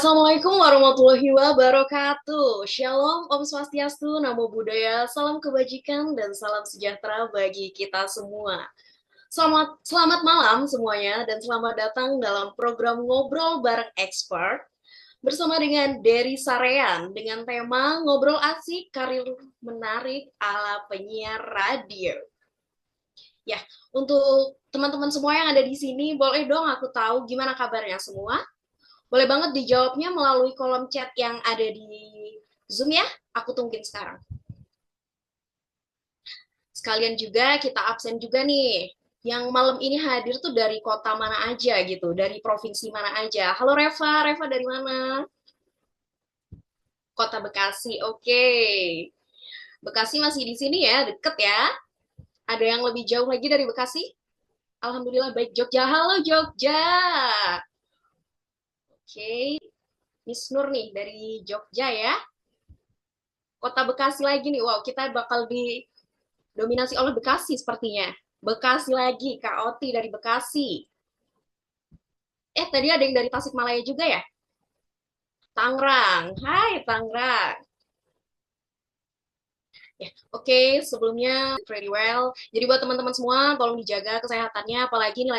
Assalamualaikum warahmatullahi wabarakatuh. Shalom, Om Swastiastu, Namo Buddhaya, salam kebajikan, dan salam sejahtera bagi kita semua. Selamat malam semuanya, dan selamat datang dalam program Ngobrol Bareng Expert bersama dengan Dery Sarean dengan tema Ngobrol Asik Karir Menarik ala Penyiar Radio. Ya, untuk teman-teman semua yang ada di sini, boleh dong aku tahu gimana kabarnya semua? Boleh banget dijawabnya melalui kolom chat yang ada di Zoom ya. Aku tungguin sekarang. Sekalian juga kita absen juga nih. Yang malam ini hadir tuh dari kota mana aja gitu, dari provinsi mana aja. Halo Reva, Reva dari mana? Kota Bekasi, oke. Bekasi masih di sini ya, deket ya. Ada yang lebih jauh lagi dari Bekasi? Alhamdulillah baik. Jogja, halo Jogja. Oke, Miss Nur nih dari Jogja ya. Kota Bekasi lagi nih. Wow, kita bakal didominasi oleh Bekasi sepertinya. Bekasi lagi, Kak Oti dari Bekasi. Tadi ada yang dari Tasikmalaya juga ya? Tangerang. Hai, Tangerang. Ya, oke, sebelumnya pretty well. Jadi buat teman-teman semua, tolong dijaga kesehatannya, apalagi ini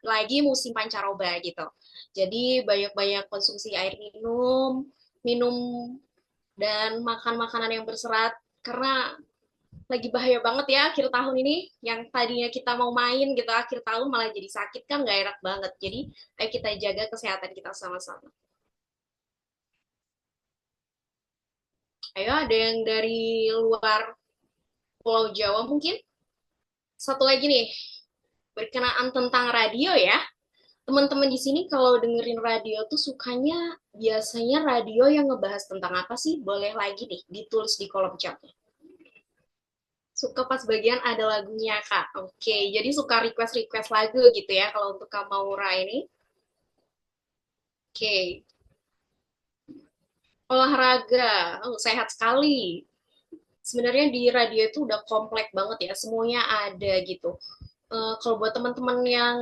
lagi musim pancaroba gitu. Jadi banyak-banyak konsumsi air minum, minum dan makan makanan yang berserat karena lagi bahaya banget ya akhir tahun ini, yang tadinya kita mau main gitu akhir tahun malah jadi sakit kan nggak enak banget. Jadi ayo kita jaga kesehatan kita sama-sama. Ayo, ada yang dari luar Pulau Jawa mungkin? Satu lagi nih, berkenaan tentang radio ya. Teman-teman di sini kalau dengerin radio tuh sukanya biasanya radio yang ngebahas tentang apa sih? Boleh lagi nih ditulis di kolom chat. Suka pas bagian ada lagunya, Kak. Oke, jadi suka request-request lagu gitu ya kalau untuk Kak Maura ini. Oke, olahraga. Oh, sehat sekali. Sebenarnya di radio itu udah komplek banget ya, semuanya ada gitu. Kalau buat teman-teman yang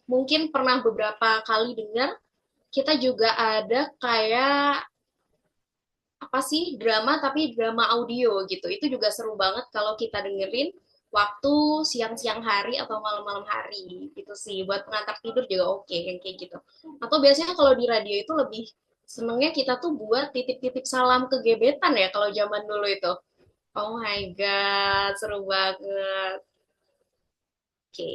mungkin pernah beberapa kali dengar, kita juga ada kayak apa sih drama tapi drama audio gitu. Itu juga seru banget kalau kita dengerin waktu siang-siang hari atau malam-malam hari gitu sih. Buat pengantar tidur juga oke yang kayak gitu. Atau biasanya kalau di radio itu lebih senengnya kita tuh buat titip-titip salam ke gebetan ya kalau zaman dulu itu. Oh my god, seru banget. Oke.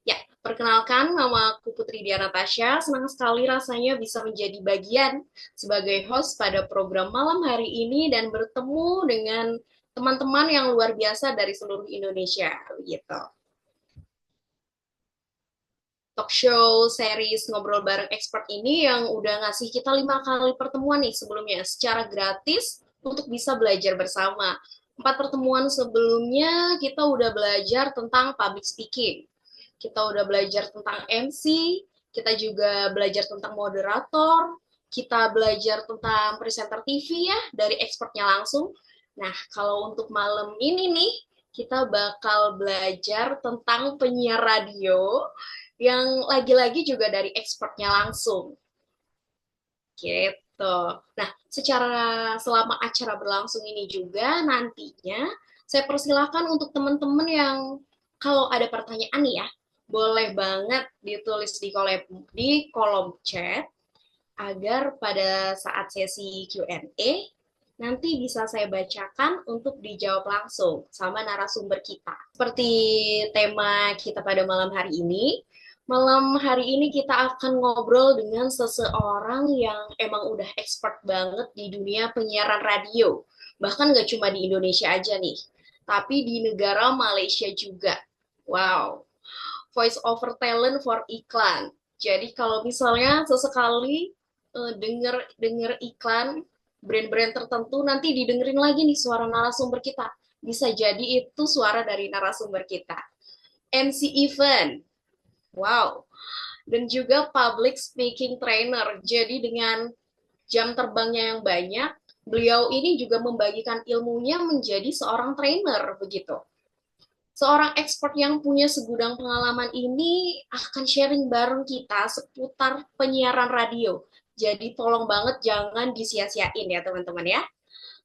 Ya, perkenalkan nama aku Putri Diana Tasya. Senang sekali rasanya bisa menjadi bagian sebagai host pada program malam hari ini dan bertemu dengan teman-teman yang luar biasa dari seluruh Indonesia gitu. Talk show series ngobrol bareng expert ini yang udah ngasih kita 5 kali pertemuan nih sebelumnya secara gratis untuk bisa belajar bersama. 4 pertemuan sebelumnya kita udah belajar tentang public speaking, kita udah belajar tentang MC, kita juga belajar tentang moderator, kita belajar tentang presenter TV ya dari expertnya langsung. Nah, kalau untuk malam ini nih, kita bakal belajar tentang penyiar radio yang lagi-lagi juga dari expertnya langsung. Gitu. Nah, selama acara berlangsung ini juga nantinya saya persilahkan untuk teman-teman yang kalau ada pertanyaan nih ya, boleh banget ditulis di kolom chat agar pada saat sesi Q&A nanti bisa saya bacakan untuk dijawab langsung sama narasumber kita. Seperti tema kita pada malam hari ini kita akan ngobrol dengan seseorang yang emang udah expert banget di dunia penyiaran radio. Bahkan nggak cuma di Indonesia aja nih, tapi di negara Malaysia juga. Wow, voice over talent for iklan. Jadi kalau misalnya sesekali denger denger iklan brand-brand tertentu nanti didengerin lagi nih suara narasumber kita. Bisa jadi itu suara dari narasumber kita. MC event. Wow. Dan juga public speaking trainer. Jadi dengan jam terbangnya yang banyak, beliau ini juga membagikan ilmunya menjadi seorang trainer begitu. Seorang expert yang punya segudang pengalaman ini akan sharing bareng kita seputar penyiaran radio. Jadi tolong banget jangan disia-siain ya teman-teman ya.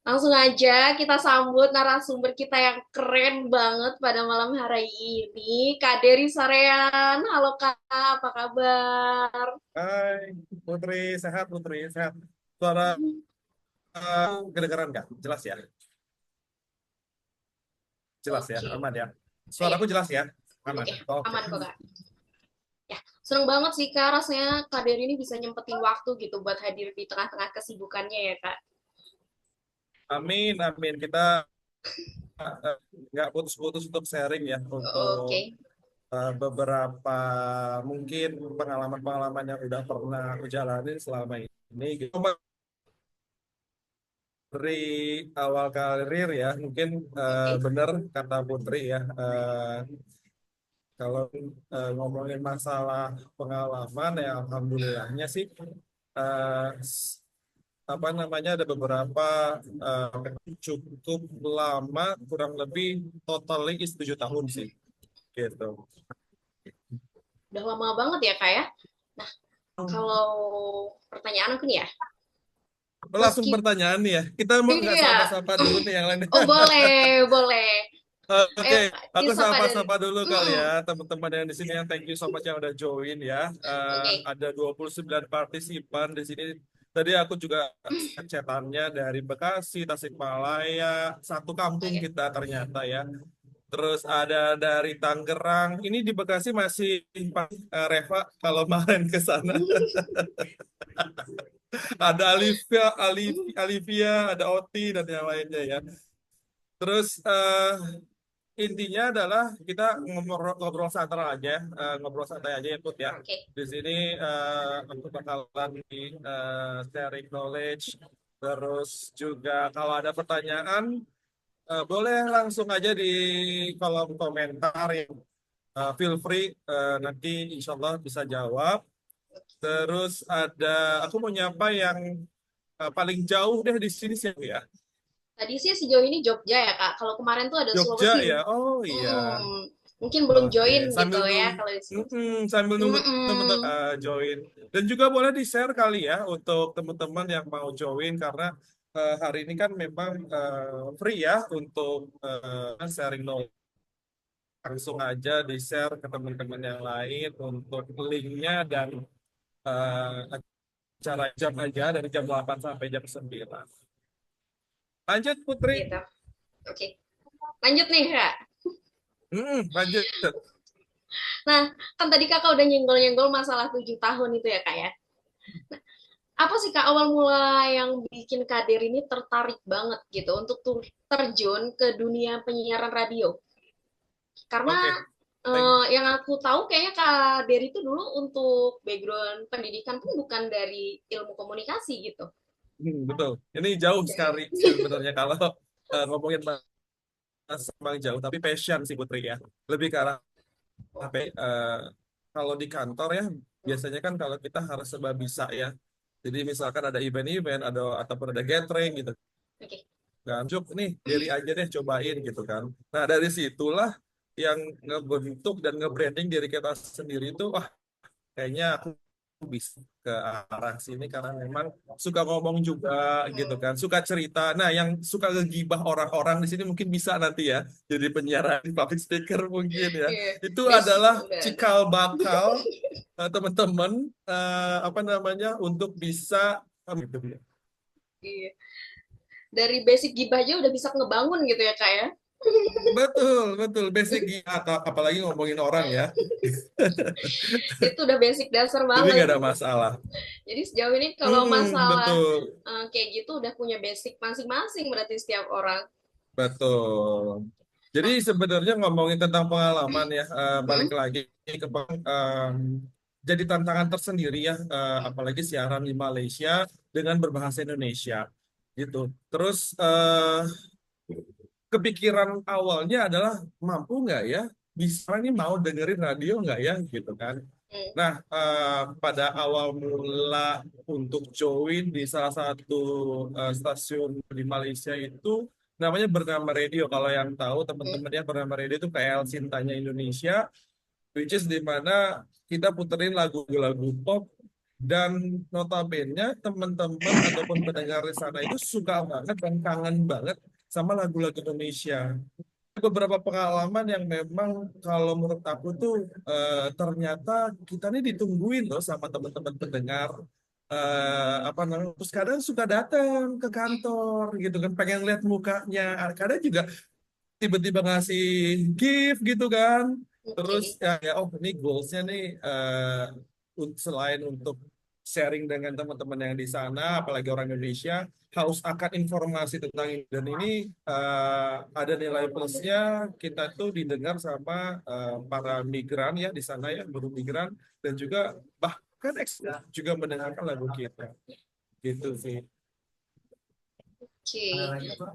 Langsung aja kita sambut narasumber kita yang keren banget pada malam hari ini, Kak Dery Sarean. Halo Kak, apa kabar? Hai Putri, sehat Putri, sehat. Suara kedengaran nggak? Jelas ya? Jelas ya, Oke, aman ya. iya, Suaraku jelas ya? Aman. oke, Oke. aman kok Kak. Ya, seneng banget sih Kak, rasanya Kak Dery ini bisa nyempetin waktu gitu buat hadir di tengah-tengah kesibukannya ya Kak. Amin, amin. Kita nggak putus-putus untuk sharing ya, untuk Oke, beberapa mungkin pengalaman-pengalaman yang udah pernah aku jalani selama ini. Gitu. Dari awal karir ya, mungkin oke. benar kata Putri ya. Kalau ngomongin masalah pengalaman ya alhamdulillahnya sih eh, s- apa namanya ada beberapa cukup lama kurang lebih totalnya is 7 tahun sih gitu. Udah lama banget ya Kak ya. Nah, kalau pertanyaan aku nih ya, Langsung meski pertanyaan nih ya. Kita mau nggak iya, sapa-sapa dulu nih yang lain. oh boleh, boleh. Oke, Ayo aku disapa dari. sapa-sapa dulu kali ya Mm-mm. teman-teman yang di sini yang thank you so much yang udah join ya. Oke, Ada 29 partisipan di sini. Tadi aku juga chatannya dari Bekasi, Tasikmalaya, satu kampung oke. kita ternyata ya. Terus ada dari Tangerang. Ini di Bekasi masih Reva kalau main ke sana. Ada Alivia, ada Oti dan yang lainnya ya. Terus intinya adalah kita ngobrol santai aja, ngobrol santai aja ya Put ya. Oke. Di sini aku bakalan sharing knowledge, terus juga kalau ada pertanyaan boleh langsung aja di kolom komentar ya. Feel free nanti insya Allah bisa jawab. Terus ada aku mau nyapa yang paling jauh deh di sini sih ya. Tadi sih sejauh ini Jogja ya Kak. Kalau kemarin tuh ada Jogja Sulawesi. ya. Oh iya. Mungkin belum Oke, join gitu sambil ya nunggu, kalau di Sulawesi. sambil nunggu teman-teman Mm-mm. join. Dan juga boleh di-share kali ya untuk teman-teman yang mau join karena hari ini kan memang free ya untuk sharing knowledge. Langsung aja di-share ke teman-teman yang lain untuk linknya dan acara jam aja dari jam 8 sampai jam 9. Lanjut Putri. Gitu. Oke. Lanjut nih Kak. Lanjut. Nah, kan tadi Kakak udah nyenggol-nyenggol masalah 7 tahun itu ya Kak ya. Apa sih Kak awal mula yang bikin Kak Dery ini tertarik banget gitu untuk terjun ke dunia penyiaran radio? Karena Oke. Thank yang aku tahu kayaknya Kak Dery itu dulu untuk background pendidikan pun bukan dari ilmu komunikasi gitu. Betul. Ini jauh sekali sebenarnya kalau ngomongin Bang jauh, tapi passion sih Putri ya. Lebih ke arah apa ya, kalau di kantor ya, biasanya kan kalau kita harus serba bisa ya. Jadi misalkan ada event-event, ada ataupun ada gathering gitu Oke. kan. Cuk, nih, diri aja deh cobain gitu kan. Nah, dari situlah yang ngebentuk dan nge-branding diri kita sendiri itu, wah kayaknya aku bisa ke arah sini karena memang suka ngomong juga gitu Hmm. kan, suka cerita. Nah, yang suka ngegibah orang-orang di sini mungkin bisa nanti ya jadi penyiar public speaker mungkin ya. Iya. Itu Basic adalah udah ada. cikal bakal teman-teman apa namanya untuk bisa gitu ya. Iya. Dari basic gibah aja udah bisa ngebangun gitu ya Kak ya. Betul, betul basic apalagi ngomongin orang ya. Itu udah basic dasar Jadi banget. nggak ada masalah. Jadi sejauh ini kalau masalah Betul. kayak gitu udah punya basic masing-masing berarti setiap orang. Betul. Jadi Nah, sebenarnya ngomongin tentang pengalaman ya, balik mm-mm, lagi ke jadi tantangan tersendiri ya, apalagi siaran di Malaysia dengan berbahasa Indonesia gitu. Terus kepikiran awalnya adalah mampu nggak ya, bisa nih mau dengerin radio nggak ya gitu kan. mm, Nah, pada awal mula untuk join di salah satu stasiun di Malaysia itu namanya Bernama Radio. Kalau yang tahu mm, teman-teman ya Bernama Radio itu KL Cintanya Indonesia, which is di mana kita puterin lagu-lagu pop Dan notabene teman-teman ataupun pendengar di sana itu suka banget dan kangen banget sama lagu-lagu Indonesia. Beberapa pengalaman yang memang kalau menurut aku tuh ternyata kita nih ditungguin loh sama teman-teman pendengar. Apa namanya? Terus kadang suka datang ke kantor gitu kan, pengen lihat mukanya. Kadang juga tiba-tiba ngasih gift gitu kan. Terus Oke. ya oh ini goalsnya nih selain untuk sharing dengan teman-teman yang di sana, apalagi orang Indonesia, haus akan informasi tentang ini. Dan ini ada nilai plusnya, kita tuh didengar sama para migran ya di sana ya, buruh migran, dan juga bahkan juga mendengarkan lagu kita. Gitu sih. Oke,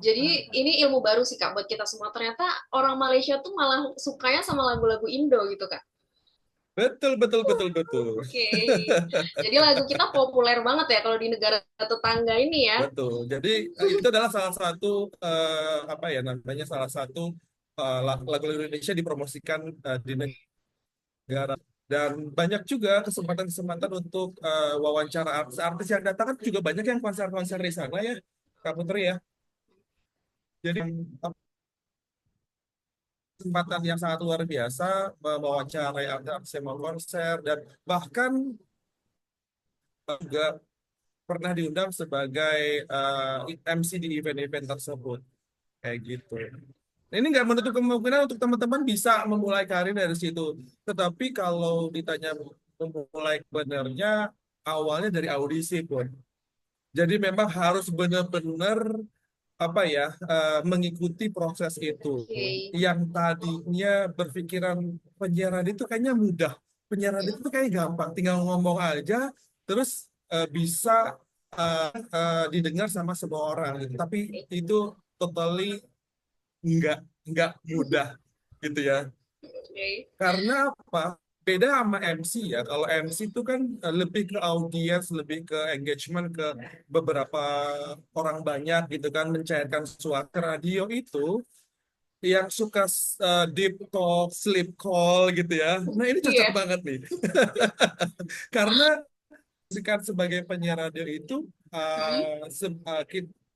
jadi ini ilmu baru sih Kak buat kita semua. Ternyata orang Malaysia tuh malah sukanya sama lagu-lagu Indo gitu Kak. Betul, betul, betul, betul. Oke, jadi lagu kita populer banget ya kalau di negara tetangga ini ya. Betul. Jadi itu adalah salah satu apa ya namanya salah satu lagu Indonesia dipromosikan di negara dan banyak juga kesempatan-kesempatan untuk wawancara artis-artis yang datang kan juga banyak yang konser-konser di sana ya Kak Putri ya. Jadi kesempatan yang sangat luar biasa mewawancarai artis yang mau konser dan bahkan juga pernah diundang sebagai MC di event-event tersebut kayak gitu. Ini nggak menutup kemungkinan untuk teman-teman bisa memulai karir dari situ. Tetapi kalau ditanya memulai benernya, awalnya dari audisi pun. Jadi memang harus benar-benar apa ya mengikuti proses itu. Oke. Yang tadinya berpikiran penyiaran itu kayaknya mudah. Penyiaran itu kayak gampang, tinggal ngomong aja, terus bisa didengar sama semua orang. Gitu. Tapi itu totally nggak nggak mudah gitu ya. Oke. Karena apa? Beda sama MC ya. Kalau MC itu kan lebih ke audiens, lebih ke engagement ke beberapa orang banyak gitu kan mencairkan suara. Radio itu yang suka deep talk, sleep call gitu ya. Nah ini cocok Iya. banget nih. Karena kan sebagai penyiar radio itu Mm-mm.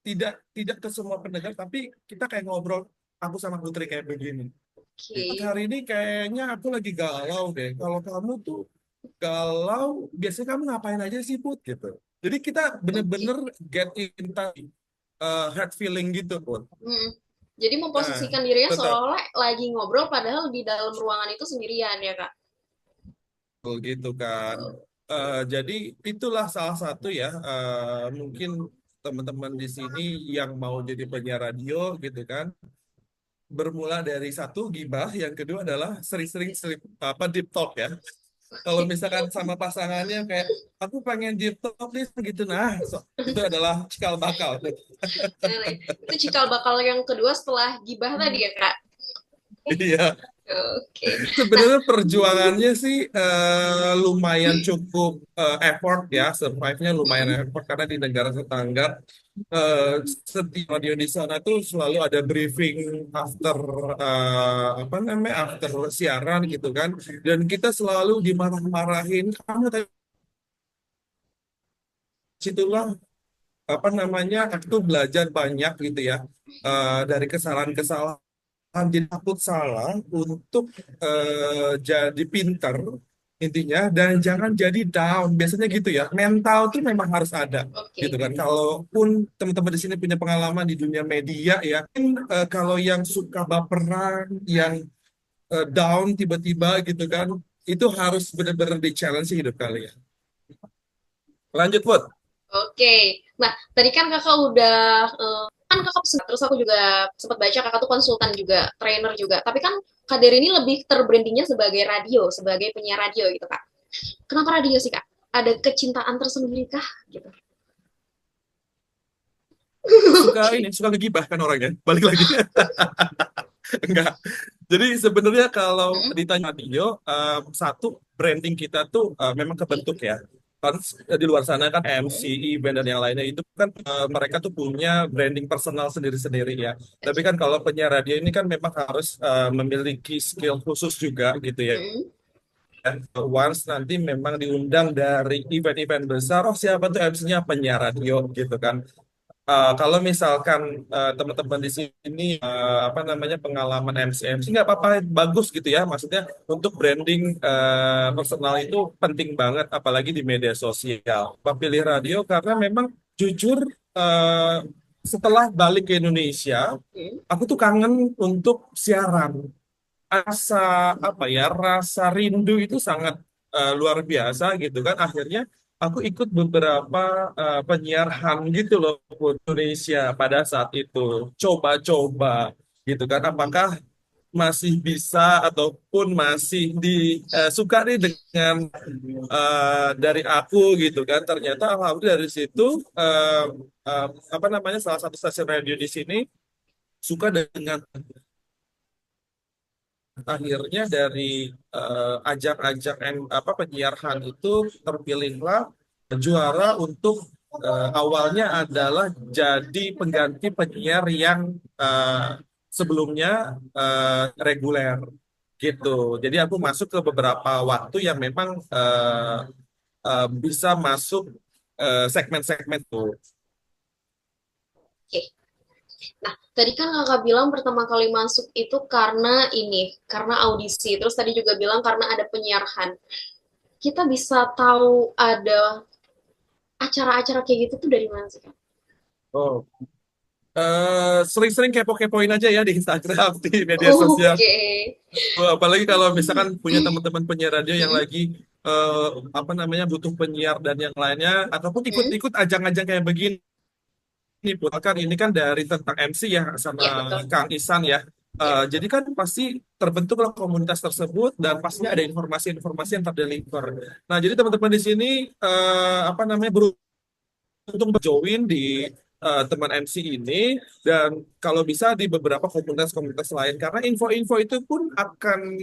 tidak tidak ke semua pendengar, tapi kita kayak ngobrol aku sama Putri kayak begini. Put, Oke. hari ini kayaknya aku lagi galau deh. Kalau kamu tuh galau, biasanya kamu ngapain aja sih Put gitu. Jadi kita Oke. bener-bener get in touch, heart feeling gitu Put. Mm. Jadi Nah, memposisikan dirinya tetap seolah-olah lagi ngobrol padahal di dalam ruangan itu sendirian ya Kak. gitu kan. Jadi itulah salah satu ya, mungkin teman-teman di sini yang mau jadi penyiar radio gitu kan. Bermula dari satu gibah, yang kedua adalah sering-sering apa deep talk ya. Kalau misalkan sama pasangannya kayak aku pengen deep talk nih gitu nah itu adalah cikal bakal. Nah, itu cikal bakal yang kedua setelah gibah tadi ya Kak. Iya, Oke. Nah, sebenarnya perjuangannya sih lumayan cukup effort ya, survive-nya lumayan mm, effort karena di negara tetangga eh, setiap radio di sana tuh selalu ada briefing after apa namanya after siaran gitu kan, dan kita selalu dimarah-marahin kamu tadi situlah apa namanya aku tuh belajar banyak gitu ya dari kesalahan-kesalahan jadi takut salah untuk jadi pinter intinya dan jangan jadi down biasanya gitu ya mental tuh memang harus ada gitu oke. kan kalaupun teman-teman di sini punya pengalaman di dunia media ya kan, kalau yang suka baperan yang down tiba-tiba gitu kan itu harus benar-benar di challenge hidup kalian lanjut Put. Oke. Nah, tadi kan kakak udah kan kakak terus aku juga sempat baca kakak tuh konsultan juga, trainer juga. Tapi kan Kak Dery ini lebih terbrandingnya sebagai radio, sebagai penyiar radio gitu kak. Kenapa radio sih kak? Ada kecintaan tersendiri kah? Gitu. Suka ini Oke. suka ngegibah kan orangnya balik lagi enggak jadi sebenarnya kalau Mm-mm. ditanya Dio satu branding kita tuh memang kebentuk ya kan di luar sana kan MC event dan yang lainnya itu kan mereka tuh punya branding personal sendiri-sendiri ya tapi kan kalau penyiar radio ini kan memang harus memiliki skill khusus juga gitu ya Mm-mm. Once nanti memang diundang dari event-event besar, oh siapa tuh MC-nya, penyiar radio gitu kan. Kalau misalkan teman-teman di sini apa namanya pengalaman MC nggak apa-apa, bagus gitu ya. Maksudnya untuk branding personal itu penting banget, apalagi di media sosial. Apa pilih radio karena memang jujur eh, setelah balik ke Indonesia, Hmm. aku tuh kangen untuk siaran. Rasa apa ya, rasa rindu itu sangat luar biasa gitu kan. Akhirnya aku ikut beberapa penyiar HAM gitu loh di Indonesia pada saat itu, coba-coba gitu kan, apakah masih bisa ataupun masih disuka nih dengan dari aku gitu kan. Ternyata alhamdulillah dari situ eh, eh, apa namanya salah satu stasiun radio di sini suka dengan, akhirnya dari ajang-ajang apa penyiaran itu terpilihlah juara untuk awalnya adalah jadi pengganti penyiar yang sebelumnya reguler gitu. Jadi aku masuk ke beberapa waktu yang memang bisa masuk segmen-segmen tuh. Oke. Nah, tadi kan kakak bilang pertama kali masuk itu karena ini, karena audisi. Terus tadi juga bilang karena ada penyiaran. Kita bisa tahu ada acara-acara kayak gitu tuh dari mana sih, Kak? Oh, sering-sering kepo-kepoin aja ya di Instagram, di media sosial. Oke. Oh, apalagi kalau misalkan punya teman-teman penyiar radio yang Hmm, lagi eh, apa namanya butuh penyiar dan yang lainnya, ataupun hmm. ikut-ikut ajang-ajang kayak begini. Kan ini kan dari tentang MC ya sama Ya, betul. Kang Isan ya. Ya. Jadi kan pasti terbentuklah komunitas tersebut dan pastinya ada informasi-informasi yang terdeliver. Nah, jadi teman-teman di sini apa namanya beruntung join di teman MC ini, dan kalau bisa di beberapa komunitas-komunitas lain karena info-info itu pun akan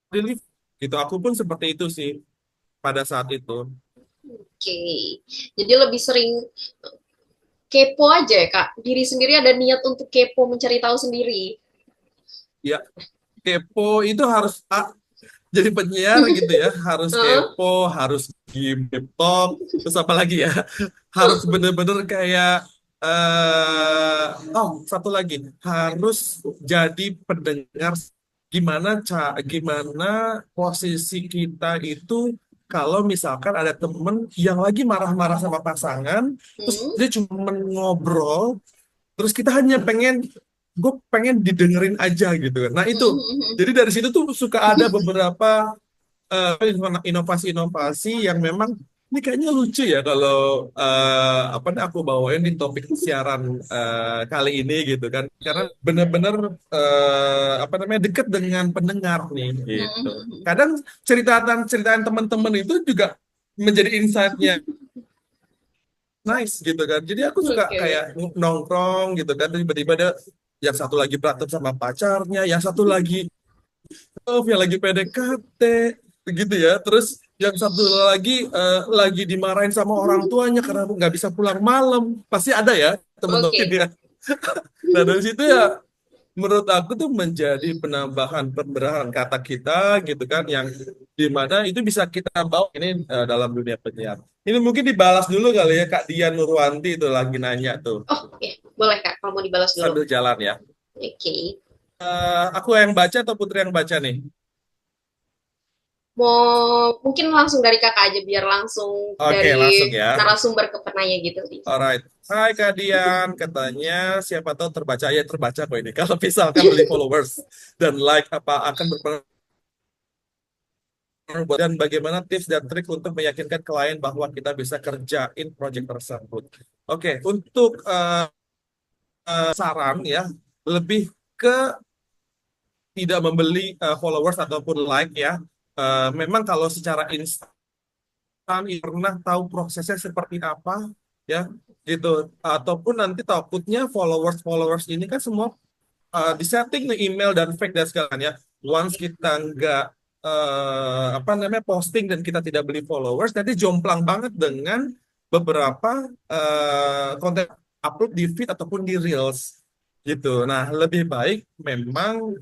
relief gitu. Aku pun seperti itu sih pada saat itu. Oke. Jadi lebih sering kepo aja ya, Kak. Diri sendiri ada niat untuk kepo, mencari tahu sendiri. Ya, kepo itu harus jadi penyiar gitu ya, harus Heeh. kepo, harus game laptop, terus apa lagi ya? Harus bener-bener kayak oh, satu lagi, harus jadi pendengar. Gimana posisi kita itu kalau misalkan ada temen yang lagi marah-marah sama pasangan, terus Hmm. dia cuma ngobrol, terus kita hanya gue pengen didengerin aja gitu kan. Nah itu, jadi dari situ tuh suka ada beberapa inovasi-inovasi yang memang ini kayaknya lucu ya kalau apa nih aku bawain di topik siaran kali ini gitu kan, karena benar-benar apa namanya dekat dengan pendengar nih gitu. Kadang ceritaan teman-teman itu juga menjadi insight-nya nice gitu kan. Jadi aku suka kayak Oke. nongkrong gitu kan, tiba-tiba ada yang satu lagi berantem sama pacarnya, yang satu lagi yang lagi PDKT begitu ya. Terus yang satu lagi lagi dimarahin sama orang tuanya karena nggak bisa pulang malam. Pasti ada ya teman-teman Oke. ini ya. Nah dari situ ya menurut aku tuh menjadi penambahan pemberahan kata kita gitu kan, yang dimana itu bisa kita bawa ini dalam dunia penyiar. Ini mungkin dibalas dulu kali ya Kak Dian Nurwanti itu lagi nanya tuh Oh, ya. Boleh, Kak. Kalau mau dibalas dulu. sambil jalan ya. Oke. Aku yang baca atau Putri yang baca nih? Mau mungkin langsung dari kakak aja biar langsung Oke, langsung dari ya. narasumber ke penanya gitu. Alright. Hai Kak Dian, katanya siapa tahu terbaca, ya terbaca kok ini. Kalau misalkan beli followers dan like apa akan berpengaruh, dan bagaimana tips dan trik untuk meyakinkan klien bahwa kita bisa kerjain project tersebut. Oke, untuk saran ya, lebih ke tidak membeli followers ataupun like ya. Memang kalau secara instan pernah tahu prosesnya seperti apa ya gitu, ataupun nanti takutnya followers ini kan semua disetting nih email dan fake dan segala ya. Once kita nggak apa namanya posting dan kita tidak beli followers, nanti jomplang banget dengan beberapa konten upload di feed ataupun di reels gitu. Nah lebih baik memang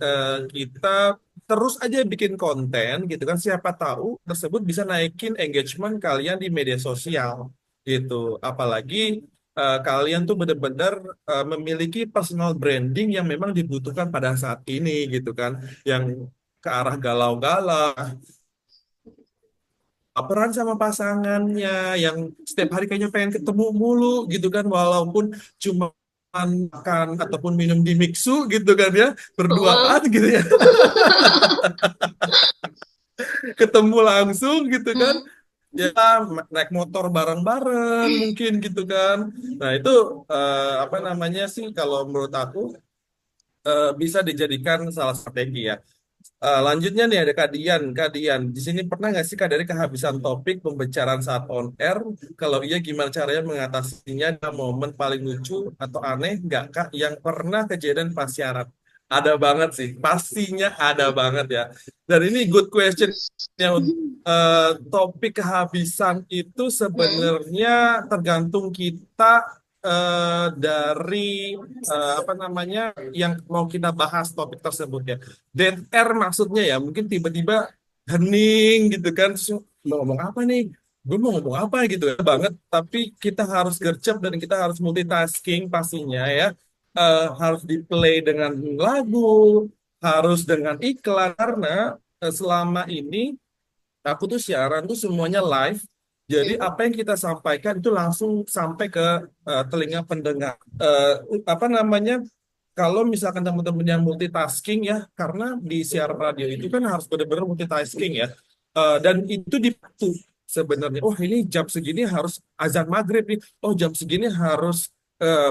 kita terus aja bikin konten gitu kan, siapa tahu tersebut bisa naikin engagement kalian di media sosial gitu. Apalagi kalian tuh benar-benar memiliki personal branding yang memang dibutuhkan pada saat ini gitu kan, yang ke arah galau-galau, baperan sama pasangannya, yang setiap hari kayaknya pengen ketemu mulu gitu kan, walaupun cuma makan ataupun minum di mixu gitu kan ya, berduaan Heeh. gitu ya, ketemu langsung gitu kan, Hmm. ya naik motor bareng-bareng mungkin gitu kan. Nah itu apa namanya sih, kalau menurut aku bisa dijadikan salah strategi ya. Lanjutnya nih ada Kak Dian. Kak Dian, di sini pernah nggak sih Kak dari kehabisan topik pembicaraan saat on air? Kalau iya gimana caranya mengatasinya? Ada momen paling lucu atau aneh nggak Kak yang pernah kejadian pas siaran? Ada banget sih, pastinya ada banget ya. Dan ini good question. Ya, topik kehabisan itu Hmm. sebenarnya tergantung kita dari apa namanya yang mau kita bahas topik tersebut ya. Dead air maksudnya ya, mungkin tiba-tiba hening gitu kan, terus mau ngomong apa nih? Gue mau ngomong apa gitu ya banget, tapi kita harus gercep dan kita harus multitasking pastinya ya. Harus di play dengan lagu, harus dengan iklan, karena selama ini aku tuh siaran tuh semuanya live. Jadi Hmm. apa yang kita sampaikan itu langsung sampai ke telinga pendengar. Eh, apa namanya? Kalau misalkan teman-teman yang multitasking ya, karena di siaran radio itu kan harus benar-benar multitasking ya. Dan itu dibantu sebenarnya. Oh ini jam segini harus azan maghrib nih. Oh jam segini harus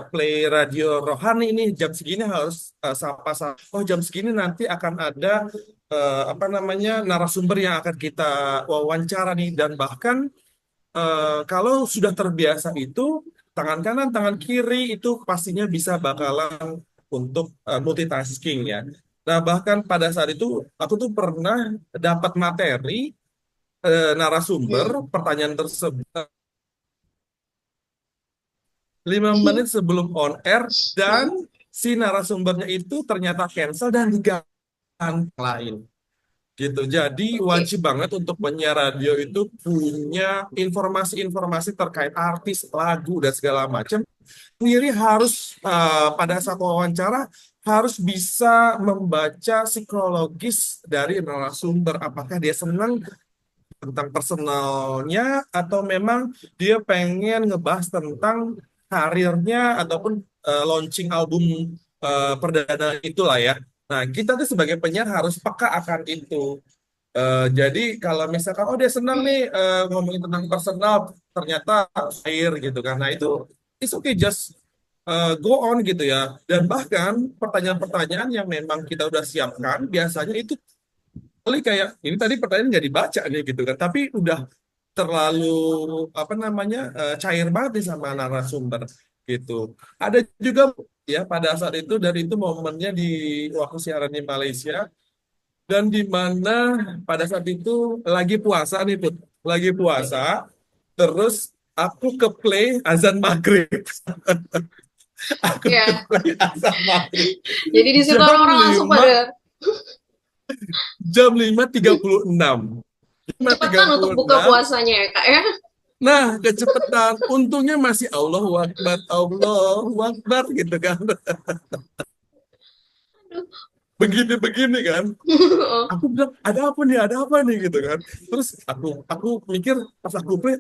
play radio rohani ini. Jam segini harus sapa-sapa. Oh jam segini nanti akan ada apa namanya narasumber yang akan kita wawancara nih, dan bahkan kalau sudah terbiasa itu tangan kanan tangan kiri itu pastinya bisa bakalan untuk multitasking ya. Nah bahkan pada saat itu aku tuh pernah dapat materi narasumber, Hmm. pertanyaan tersebut 5 menit sebelum on air, dan Hmm. si narasumbernya itu ternyata cancel dan diganti lain. Gitu. Jadi Oke. wajib banget untuk penyiar radio itu punya informasi-informasi terkait artis, lagu dan segala macam. Sendiri harus pada saat wawancara harus bisa membaca psikologis dari narasumber. Apakah dia senang tentang personalnya atau memang dia pengen ngebahas tentang karirnya ataupun launching album perdana itulah ya. Nah, kita tuh sebagai penyiar harus peka akan itu. Jadi kalau misalkan oh dia senang nih ngomongin tentang personal, ternyata air gitu kan. Nah itu it's okay, just go on gitu ya. Dan bahkan pertanyaan-pertanyaan yang memang kita udah siapkan biasanya itu kali kayak ini tadi pertanyaan nggak dibaca nih gitu kan. Tapi udah terlalu apa namanya cair banget nih sama narasumber gitu. Ada juga ya pada saat itu, dan itu momennya di waktu siaran di Malaysia, dan di mana pada saat itu lagi puasa nih Put, lagi puasa, terus aku ke play azan maghrib. Aku ke Ya. play azan maghrib Jadi di situ jam orang-orang langsung 5 pada jam 5.36 lima tiga kecepatan untuk puluh buka enam puasanya ya kak ya. Nah, kecepatan. Untungnya masih Allahu Akbar, Allahu Akbar gitu kan. Begini-begini kan. Aku bilang, ada apa nih gitu kan. Terus aku mikir pas aku play,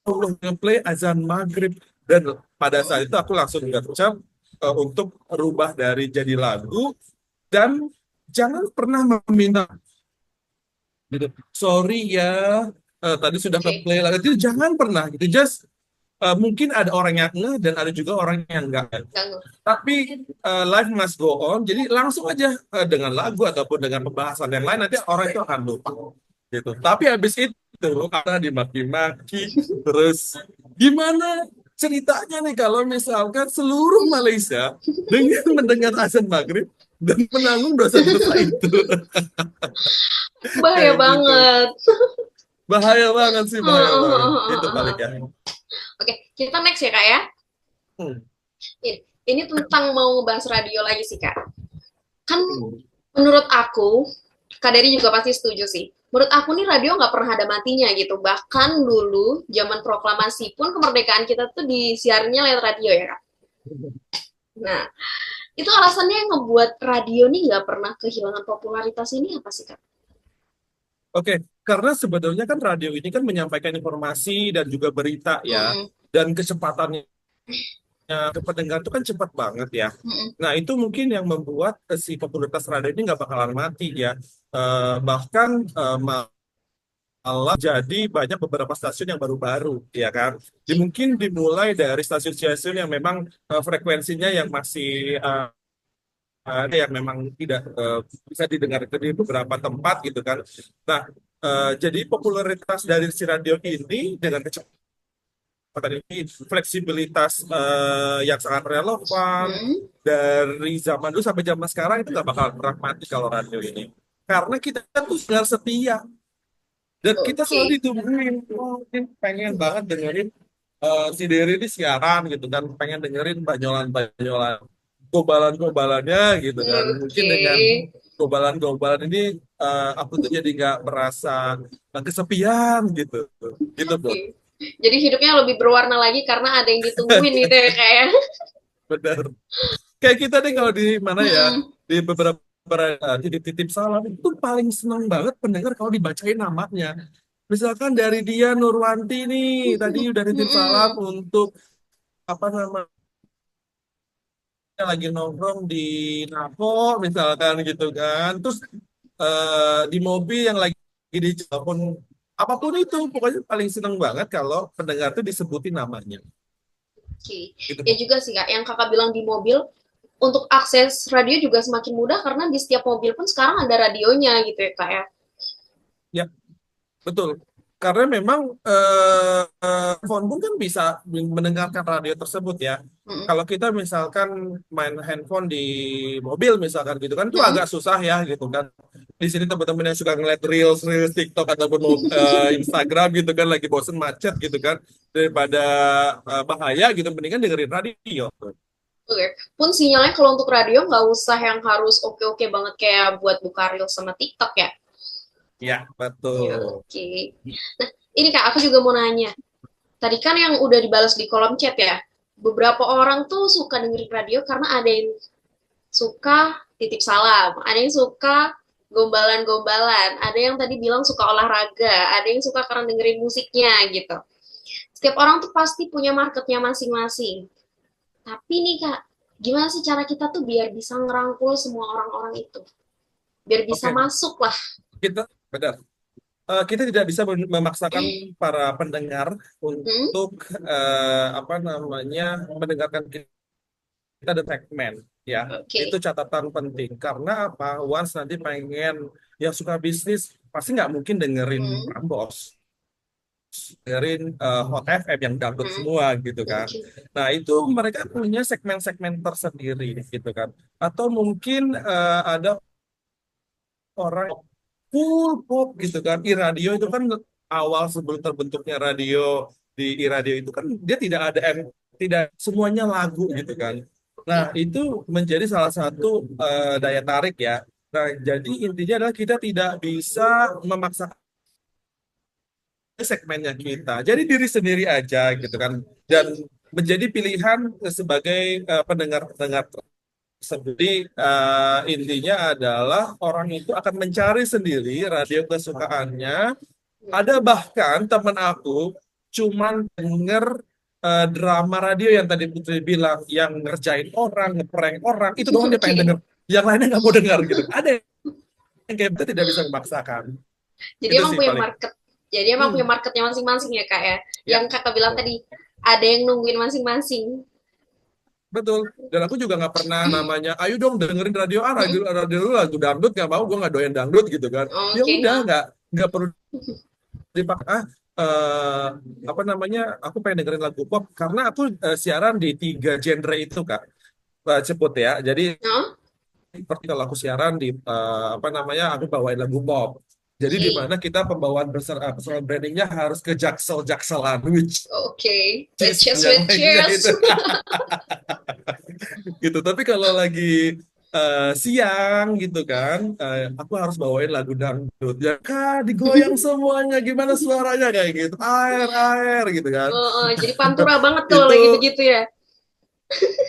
Allah nge-play azan maghrib, dan pada saat itu aku langsung gercep untuk rubah dari jadi lagu, dan jangan pernah meminta gitu. Sorry ya, tadi sudah Oke. ke-play lagu itu, jangan pernah gitu. Just mungkin ada orang yang ngeh dan ada juga orang yang enggak. Ganggu. Tapi life must go on. Jadi langsung aja dengan lagu ataupun dengan pembahasan yang lain, nanti orang itu akan lupa gitu. Tapi habis itu karena dimaki-maki, terus gimana ceritanya nih kalau misalkan seluruh Malaysia dengan mendengar azan maghrib dan menanggung dosa-dosa itu Bahaya kayak gitu. banget. Bahaya banget sih, bahaya banget. Itu paling ya. Oke, kita next ya kak ya. Hmm. Ini tentang mau ngebahas radio lagi sih kak. Kan Hmm. menurut aku Kak Dery juga pasti setuju sih. Menurut aku nih radio nggak pernah ada matinya gitu. Bahkan dulu zaman proklamasi pun kemerdekaan kita tuh disiarnya lewat radio ya Kak. Nah, itu alasannya yang ngebuat radio nih nggak pernah kehilangan popularitas ini apa sih Kak? Oke, karena sebetulnya kan radio ini kan menyampaikan informasi dan juga berita ya, Mm-mm, dan kecepatannya ke pendengar itu kan cepat banget ya. mm-mm. Nah, itu mungkin yang membuat si popularitas radio ini nggak bakalan mati ya. Bahkan malah jadi banyak beberapa stasiun yang baru-baru, ya kan? Mungkin dimulai dari stasiun-stasiun yang memang frekuensinya yang masih ada yang memang tidak bisa didengar di beberapa tempat gitu kan. Nah, jadi popularitas dari si radio ini dengan kecepatan ini, fleksibilitas yang sangat relevan Mm-mm. dari zaman dulu sampai zaman sekarang itu nggak bakal pernah mati kalau radio ini. Karena kita tuh dengar setia dan kita Oke. selalu ditungguin. Oh, ini pengen banget dengerin si Dery ini siaran gitu kan, pengen dengerin banyolan-banyolan gobalan-gobalannya gitu kan. Mungkin Oke. dengan gobalan-gobalan ini aku tuh jadi nggak merasa kesepian gitu. Gitu, Bud. Oke. Jadi hidupnya lebih berwarna lagi karena ada yang ditungguin gitu ya kayak. Benar. Kayak kita nih kalau di mana ya, Mm-mm. di beberapa titip-titip salam itu paling senang banget pendengar kalau dibacain namanya. Misalkan dari dia Nurwanti nih, tadi udah titip salam Mm-mm. untuk apa namanya lagi nongkrong di Napo misalkan gitu kan. Terus di mobil yang lagi di telepon apapun itu pokoknya paling seneng banget kalau pendengar tuh disebutin namanya Oke. gitu Ya Bu. juga sih Kak, yang Kakak bilang di mobil, untuk akses radio juga semakin mudah karena di setiap mobil pun sekarang ada radionya gitu ya Kak ya. Ya, betul. Karena memang phone pun kan bisa mendengarkan radio tersebut ya. Mm-mm. Kalau kita misalkan main handphone di mobil misalkan gitu kan itu agak Mm-mm. susah ya gitu kan. Di sini teman-teman yang suka ngeliat reels TikTok ataupun Instagram gitu kan lagi bosen macet gitu kan daripada bahaya gitu mendingan dengerin radio. Oke. Pun sinyalnya kalau untuk radio nggak usah yang harus oke-oke banget kayak buat buka reel sama TikTok ya. Ya, Ya, betul. oke. Nah, ini Kak, aku juga mau nanya. Tadi kan yang udah dibalas di kolom chat ya, beberapa orang tuh suka dengerin radio karena ada yang suka titip salam, ada yang suka gombalan-gombalan, ada yang tadi bilang suka olahraga, ada yang suka karena dengerin musiknya gitu. Setiap orang tuh pasti punya marketnya masing-masing. Tapi nih Kak, gimana sih cara kita tuh biar bisa ngerangkul semua orang-orang itu? Biar bisa Oke, masuk lah. kita benar. Kita tidak bisa memaksakan para pendengar Hmm? untuk apa namanya mendengarkan kita ada segmen ya. Itu Oke. catatan penting karena apa? Once nanti pengen yang suka bisnis pasti nggak mungkin dengerin Hmm? Prambors, dengerin Hot FM yang dangdut Hmm? semua gitu kan. Oke. Nah itu mereka punya segmen-segmen tersendiri gitu kan. Atau mungkin ada orang full pop gitu kan. Radio itu kan awal sebelum terbentuknya radio di radio itu kan dia tidak ada tidak semuanya lagu gitu kan. Nah, Oke. itu menjadi salah satu daya tarik ya. Nah, jadi intinya adalah kita tidak bisa memaksakan segmennya kita. Jadi diri sendiri aja gitu kan. Dan menjadi pilihan sebagai pendengar-pendengar. Jadi intinya adalah orang itu akan mencari sendiri radio kesukaannya. Ada bahkan temen aku cuman denger drama radio yang tadi Putri bilang, yang ngerjain orang, ngeprank orang, itu doang dia pengen Oke. denger. Yang lainnya nggak mau dengar gitu. Ada yang kayak itu tidak bisa memaksakan. Jadi Itu emang sih punya paling. market. Jadi emang punya Hmm, marketnya masing-masing ya kak ya. Yang ya, kakak bilang betul. tadi ada yang nungguin masing-masing. Betul. Dan aku juga nggak pernah namanya, ayo dong dengerin radio A, radio, Mm-mm. radio lu lagu dangdut nggak mau, gue nggak doyan dangdut gitu kan. Ya Oke. udah, Ha. nggak perlu dipakai apa namanya aku pengen dengerin lagu pop karena aku siaran di tiga genre itu kak. Ceput ya jadi Hah? seperti kalau aku siaran di apa namanya aku bawain lagu pop jadi di Oke. mana kita pembawaan personal brandingnya harus ke jaksel-jakselan which Oke. is Cheers, yang with lainnya cheers. itu gitu tapi kalau lagi siang gitu kan, aku harus bawain lagu dangdut. Ya kak, digoyang semuanya, gimana suaranya kayak gitu, air air gitu kan. Jadi pantura banget kalau Itu lagi begitu ya.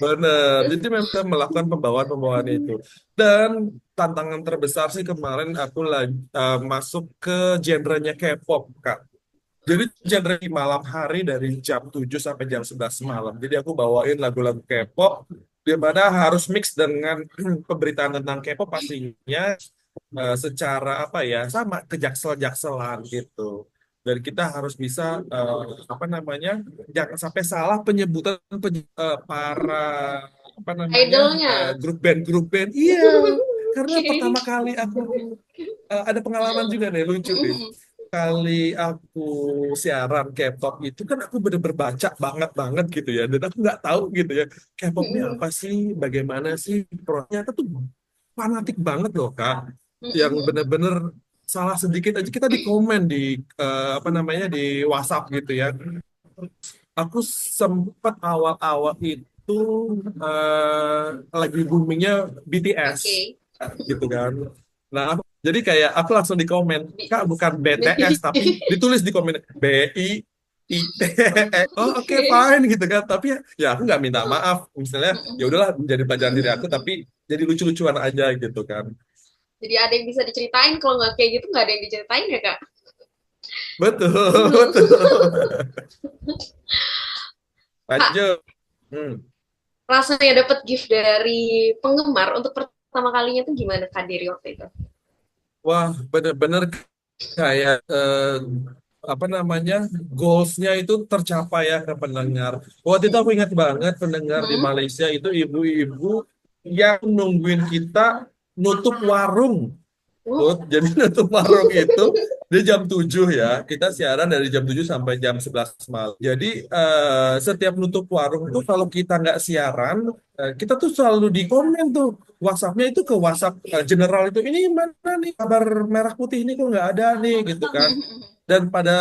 benar. Jadi memang kita melakukan pembawaan-pembawaan itu. Dan tantangan terbesar sih kemarin aku lagi masuk ke genrenya K-pop, Kak. Jadi genre di malam hari dari jam 7 sampai jam 11 malam. Jadi aku bawain lagu-lagu K-pop di mana harus mix dengan pemberitaan tentang K-pop pastinya, secara apa ya, sama kejaksel-jakselan gitu. Dan kita harus bisa apa namanya, jangan sampai salah penyebutan para apa namanya, Idolnya. grup band. Iya, karena Oke. pertama kali aku ada pengalaman juga nih lucu nih. Kali aku siaran K-pop itu kan aku bener-bener baca banget banget gitu ya, dan aku nggak tahu gitu ya K-pop ini apa sih, bagaimana sih, ternyata tuh fanatik banget loh Kak, yang bener-bener salah sedikit aja kita di komen di apa namanya, di WhatsApp gitu ya. Aku sempat awal-awal itu lagi boomingnya BTS Oke. gitu kan. Nah, jadi kayak aku langsung di komen, Bi- Kak bukan BTS tapi ditulis di komen BIT. Oh oke, Oke. fine gitu kan. Tapi ya aku nggak minta maaf. Misalnya ya udahlah, menjadi pelajaran diri aku, tapi jadi lucu-lucuan aja gitu kan. Jadi ada yang bisa diceritain, kalau nggak kayak gitu nggak ada yang diceritain ya kak. Betul, betul. Kak, Lanjut. Hmm. rasanya dapat gift dari penggemar untuk pertama kalinya tuh gimana kak Diri waktu itu? Wah, bener-bener kayak apa namanya, goalsnya itu tercapai ya ke pendengar. Waktu itu aku ingat banget pendengar di Hmm? Malaysia itu ibu-ibu yang nungguin kita nutup warung. Oh, Jadi nutup warung itu di jam 7 ya. Kita siaran dari jam 7 sampai jam 11 malam. Jadi setiap nutup warung tuh kalau kita nggak siaran, kita tuh selalu di komen tuh. WhatsApp-nya itu ke WhatsApp general itu, ini mana nih kabar merah putih ini kok nggak ada nih gitu kan. Dan pada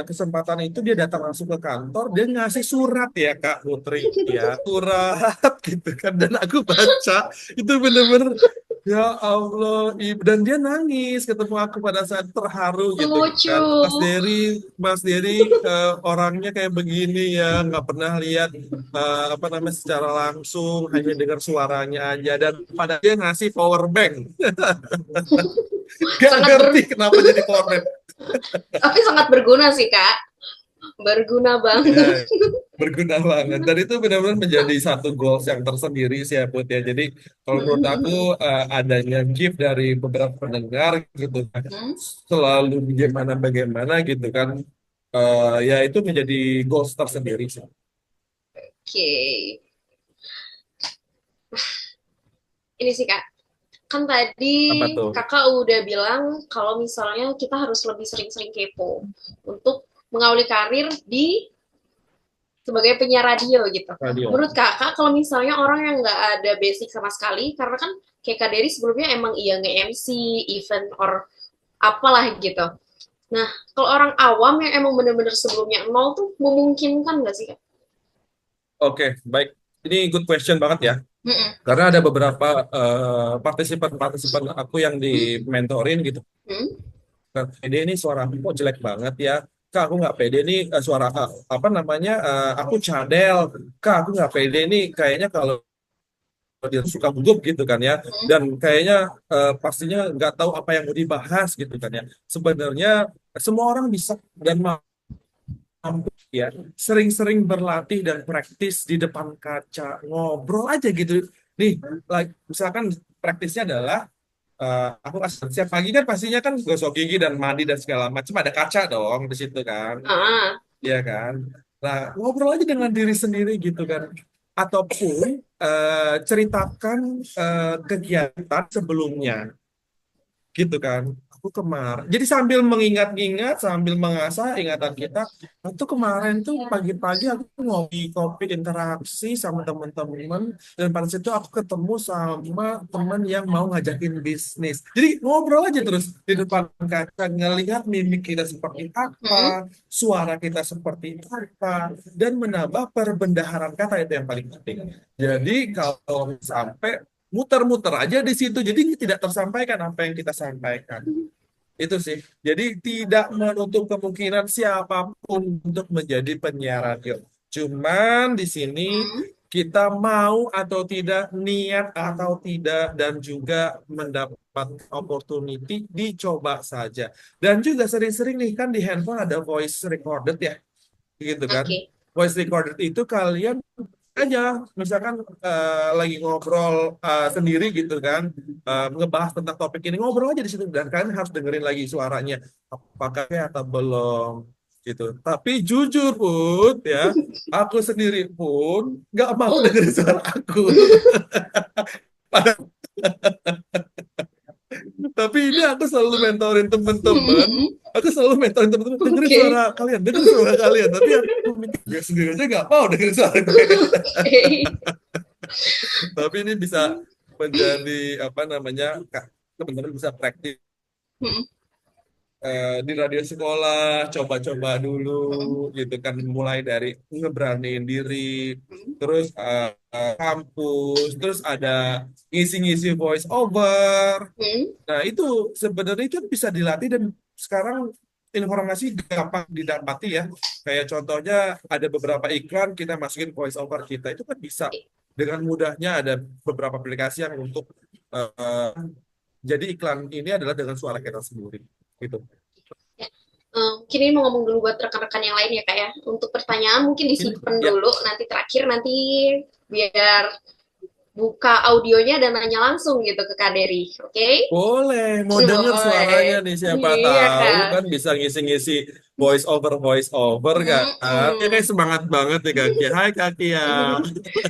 kesempatan itu dia datang langsung ke kantor, dia ngasih surat ya Kak Putri ya, surat gitu kan. Dan aku baca itu bener-bener, ya Allah, dan dia nangis ketemu aku pada saat terharu gitu lucu. kan. Mas Dery orangnya kayak begini ya, nggak pernah lihat apa namanya secara langsung, hanya dengar suaranya aja. Dan pada dia ngasih power bank, gak Sangat ngerti kenapa jadi power bank. tapi sangat berguna sih kak. Berguna Ya, banget. berguna banget. Dan itu benar-benar menjadi satu goals yang tersendiri sih ya Put ya. Jadi kalau menurut aku adanya gift dari beberapa pendengar gitu kan, Hmm? selalu bagaimana gitu kan, ya itu menjadi goals tersendiri sih. Oke. Ini sih kak, kan tadi Apa tuh? kakak udah bilang kalau misalnya kita harus lebih sering-sering kepo untuk mengawali karir di sebagai penyiar radio gitu. Radio. Menurut kakak, kalau misalnya orang yang nggak ada basic sama sekali, karena kan kayak Kak Dery sebelumnya emang iya nge-MC, event, or apalah gitu. Nah, kalau orang awam yang emang bener-bener sebelumnya nol tuh memungkinkan nggak sih Kak? Oke, baik. Ini good question banget ya. Mm-mm. Karena ada beberapa partisipan-partisipan aku yang di mentorin gitu. Hmm? Kak, pede ini suara aku kok jelek banget ya. Kak, aku nggak pede nih, suara apa namanya, aku cadel. Kak, aku nggak pede nih, kayaknya kalau dia suka gugup gitu kan ya. Dan kayaknya pastinya nggak tahu apa yang mau dibahas gitu kan ya. Sebenarnya semua orang bisa dan mampu ya, sering-sering berlatih dan praktis di depan kaca, ngobrol aja gitu. Nih, misalkan praktisnya adalah aku setiap pagi kan pastinya kan gosok gigi dan mandi dan segala macam, ada kaca dong di situ kan, Ah, iya kan. Nah, ngobrol aja dengan diri sendiri gitu kan, ataupun ceritakan kegiatan sebelumnya gitu kan. Aku kemarin jadi sambil mengingat-ingat, sambil mengasah ingatan kita, itu kemarin tuh pagi-pagi aku ngopi kopi interaksi sama teman-teman, dan pada situ aku ketemu sama teman yang mau ngajakin bisnis, jadi ngobrol aja terus di depan kaca, ngelihat mimik kita seperti apa, hmm? suara kita seperti apa, dan menambah perbendaharaan kata, itu yang paling penting. Jadi kalau sampai muter-muter aja di situ. Jadi tidak tersampaikan apa yang kita sampaikan. Itu sih. Jadi tidak menutup kemungkinan siapapun untuk menjadi penyiar radio. Cuman di sini Hmm, kita mau atau tidak, niat atau tidak, dan juga mendapat opportunity, dicoba saja. Dan juga sering-sering nih kan di handphone ada voice recorded ya, gitu kan. oke. Voice recorded itu kalian aja misalkan lagi ngobrol sendiri gitu kan, ngebahas tentang topik ini, ngobrol aja di situ dan kalian harus dengerin lagi suaranya apakah ya atau belum gitu. Tapi jujur pun ya, aku sendiri pun nggak mau dengerin suara aku. Tapi ini aku selalu mentorin temen-temen, aku selalu mentorin temen-temen, dengerin suara Oke. kalian, dengerin suara kalian. Tapi aku mikir gue sendiri aja nggak mau dengerin suara gue. Oke. Tapi ini bisa menjadi apa namanya, teman-teman bisa praktik Hmm, di radio sekolah, coba-coba dulu gitu kan, mulai dari ngeberaniin diri, terus kampus, terus ada ngisi-ngisi voice over. hmm. Nah, itu sebenarnya itu bisa dilatih dan sekarang informasi gampang didapati ya. Kayak contohnya ada beberapa iklan kita masukin voice over kita, itu kan bisa dengan mudahnya, ada beberapa aplikasi yang untuk eh, jadi iklan ini adalah dengan suara kita sendiri gitu. Ya. Mungkin ini mau ngomong dulu buat rekan-rekan yang lain ya kak ya. Untuk pertanyaan mungkin Ini disimpan ya dulu, nanti terakhir nanti biar buka audionya dan nanya langsung gitu ke Kak Dery. Oke? boleh, mau denger suaranya Boleh. nih, siapa Iya tahu kak. kan bisa ngisi-ngisi voice over kan. Ini kayak Mm-mm. semangat banget nih Kaki. Hai Kaki ya.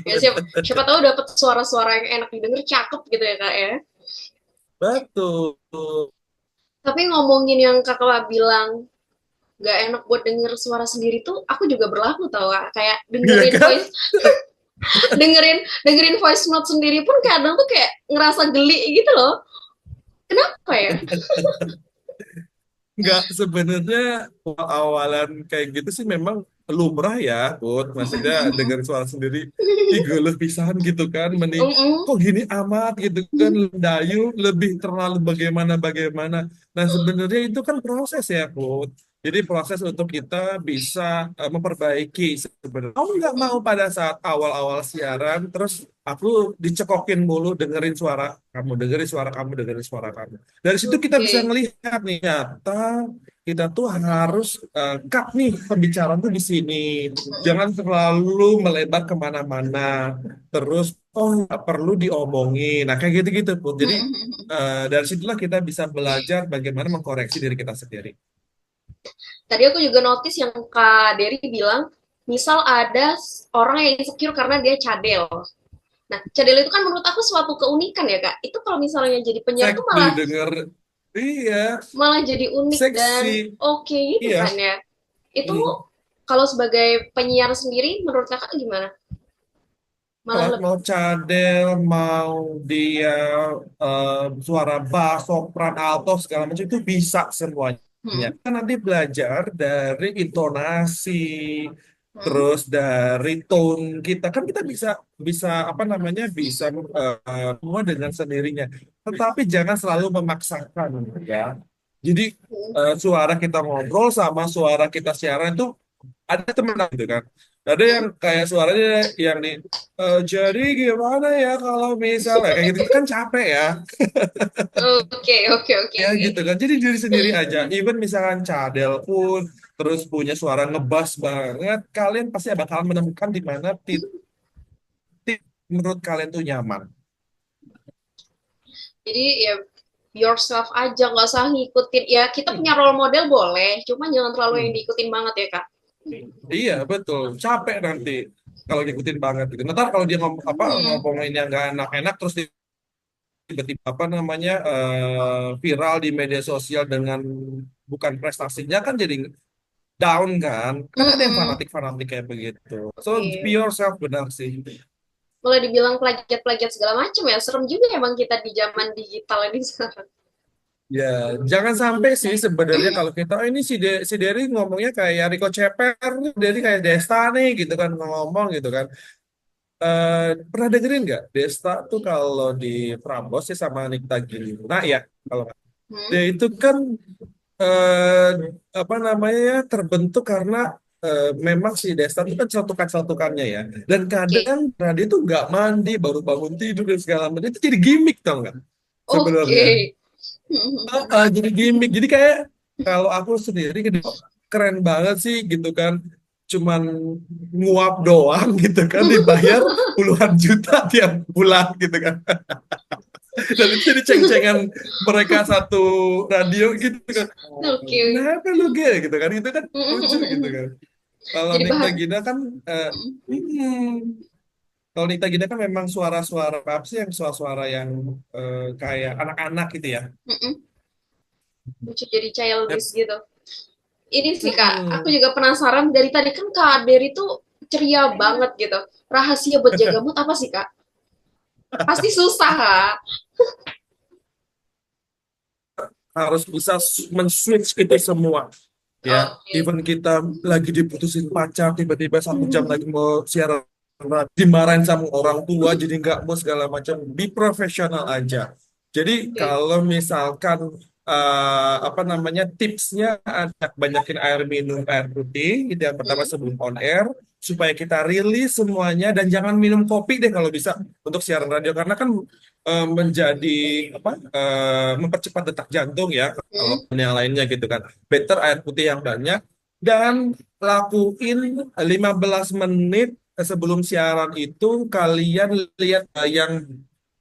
Ya, siapa tahu dapat suara-suara yang enak didengar, cakep gitu ya kak ya. Betul. Tapi ngomongin yang kakak bilang gak enak buat denger suara sendiri tuh, aku juga berlaku tau kak. Kayak Iya dengerin kan? voice, dengerin voice note sendiri pun kadang tuh kayak ngerasa geli gitu loh. Kenapa ya? Nggak, sebenarnya awalan kayak gitu sih memang lumrah ya, Put. Maksudnya dengar suara sendiri, ih geuleuh pisan gitu kan, mending Mm-mm. kok gini amat gitu kan, dayu lebih terlalu bagaimana-bagaimana. Nah sebenarnya itu kan proses ya, Put. Jadi proses untuk kita bisa memperbaiki sebenarnya. Kamu nggak mau pada saat awal-awal siaran, terus aku dicekokin mulu dengerin suara kamu, dengerin suara kamu. Dari situ kita bisa Oke. melihat nih, nyata kita tuh harus cut nih pembicaraan tuh di sini. Jangan terlalu melebar kemana-mana. Terus, oh nggak perlu diomongin. Nah kayak gitu-gitu pun. Jadi dari situlah kita bisa belajar bagaimana mengkoreksi diri kita sendiri. Tadi aku juga notice yang Kak Dery bilang, misal ada orang yang insecure karena dia cadel. Nah, cadel itu kan menurut aku suatu keunikan ya, Kak. Itu kalau misalnya jadi penyiar tuh Seksi malah denger, iya, malah jadi unik dan seksi, oke gitu iya. kan ya. Itu Hmm. kalau sebagai penyiar sendiri, menurut Kakak gimana? Malah Kalau lebih. mau cadel, mau dia eh, suara bass, sopran, alto, segala macam itu bisa semuanya. Hmm, Kita nanti belajar dari intonasi, hmm, terus dari tone kita. Kan kita bisa bisa apa namanya, bisa semua dengan sendirinya. Tetapi jangan selalu memaksakan ya. Jadi hmm. suara kita ngobrol sama suara kita siaran itu ada temen gitu kan. Ada yang Hmm. kayak suaranya yang nih, jadi gimana ya kalau misalnya kayak gitu kan capek ya. Oke, oke, oke, Ya oke. gitu kan. Jadi diri sendiri aja. Even misalkan cadel pun terus punya suara ngebas banget, kalian pasti bakal menemukan di mana titik menurut kalian tuh nyaman. Jadi ya yourself aja, nggak usah ngikutin. Ya kita punya role model boleh, cuma jangan terlalu yang Hmm. diikutin banget ya, Kak. Iya betul, capek nanti kalau ngikutin banget gitu. Ntar kalau dia Hmm. ngomongin yang nggak enak-enak terus tiba-tiba apa namanya viral di media sosial dengan bukan prestasinya, kan jadi down kan. Kan ada yang Mm-mm. fanatik-fanatik kayak begitu. So be Iya. yourself, benar sih. Mulai dibilang plagiat-plagiat segala macam ya. Serem juga emang kita di zaman digital ini sekarang. Ya, jangan sampai sih sebenarnya kalau kita, oh ini si Derry ngomongnya kayak Rico Ceper, Derry kayak Desta nih gitu kan ngomong gitu kan. pernah dengerin nggak Desta tuh kalau di Prambors ya sama Nikta Gina ya kalau nggak. Hmm? Dia itu kan eh, apa namanya ya terbentuk karena memang si Desta itu kan celutukan-celutukannya ya. Dan Oke. kadang nah, dia tuh nggak mandi baru bangun tidur dan segala macam itu jadi gimmick tau nggak sebenarnya. Oke. Hmm. Jadi gimmick. Jadi kayak kalau aku sendiri keren banget sih gitu kan. Cuman nguap doang gitu kan dibayar puluhan juta tiap bulan gitu kan. Dan itu jadi ceng-cengan mereka satu radio gitu kan. Oke. Kenapa lu gay gitu kan? Itu kan lucu gitu kan. Kalau Jadi Nikta bahan. Gina kan eh, kalau Nikta Gina kan memang suara-suara apa sih yang suara-suara yang kayak anak-anak gitu ya. Lucu jadi Yap. childish gitu. Ini sih Kak, aku Mm-mm. juga penasaran dari tadi kan Kak Dery tuh ceria banget gitu. Rahasia buat jaga mood apa sih Kak? Pasti susah Kak. Harus bisa men-switch itu semua ya. Oke. Even kita lagi diputusin pacar tiba-tiba 1 jam lagi mau siaran dimarahin sama orang tua jadi nggak mau segala macam, be profesional aja. Jadi Oke. kalau misalkan apa namanya tipsnya ada banyakin air minum air putih itu yang pertama Hmm. sebelum on air supaya kita rilis semuanya dan jangan minum kopi deh kalau bisa untuk siaran radio karena kan menjadi apa mempercepat detak jantung ya kalau Hmm. yang lainnya gitu kan. Better air putih yang banyak dan lakuin 15 menit sebelum siaran itu kalian lihat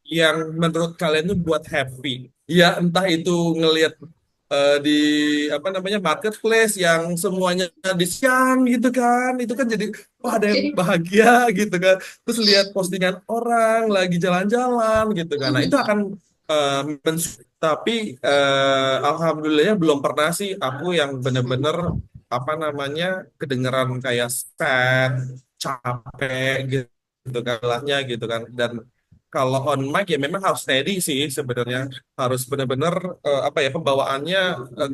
yang menurut kalian itu buat happy. Ya entah itu ngelihat di apa namanya marketplace yang semuanya di siang gitu kan. Itu kan jadi wah ada yang Oke. bahagia gitu kan. Terus lihat postingan orang lagi jalan-jalan gitu kan. Nah, itu akan tapi alhamdulillahnya belum pernah sih aku yang bener-bener apa namanya kedengeran kayak sad, capek gitu kan lahnya gitu kan dan kalau on mic ya memang harus steady sih sebenarnya harus benar-benar apa ya pembawaannya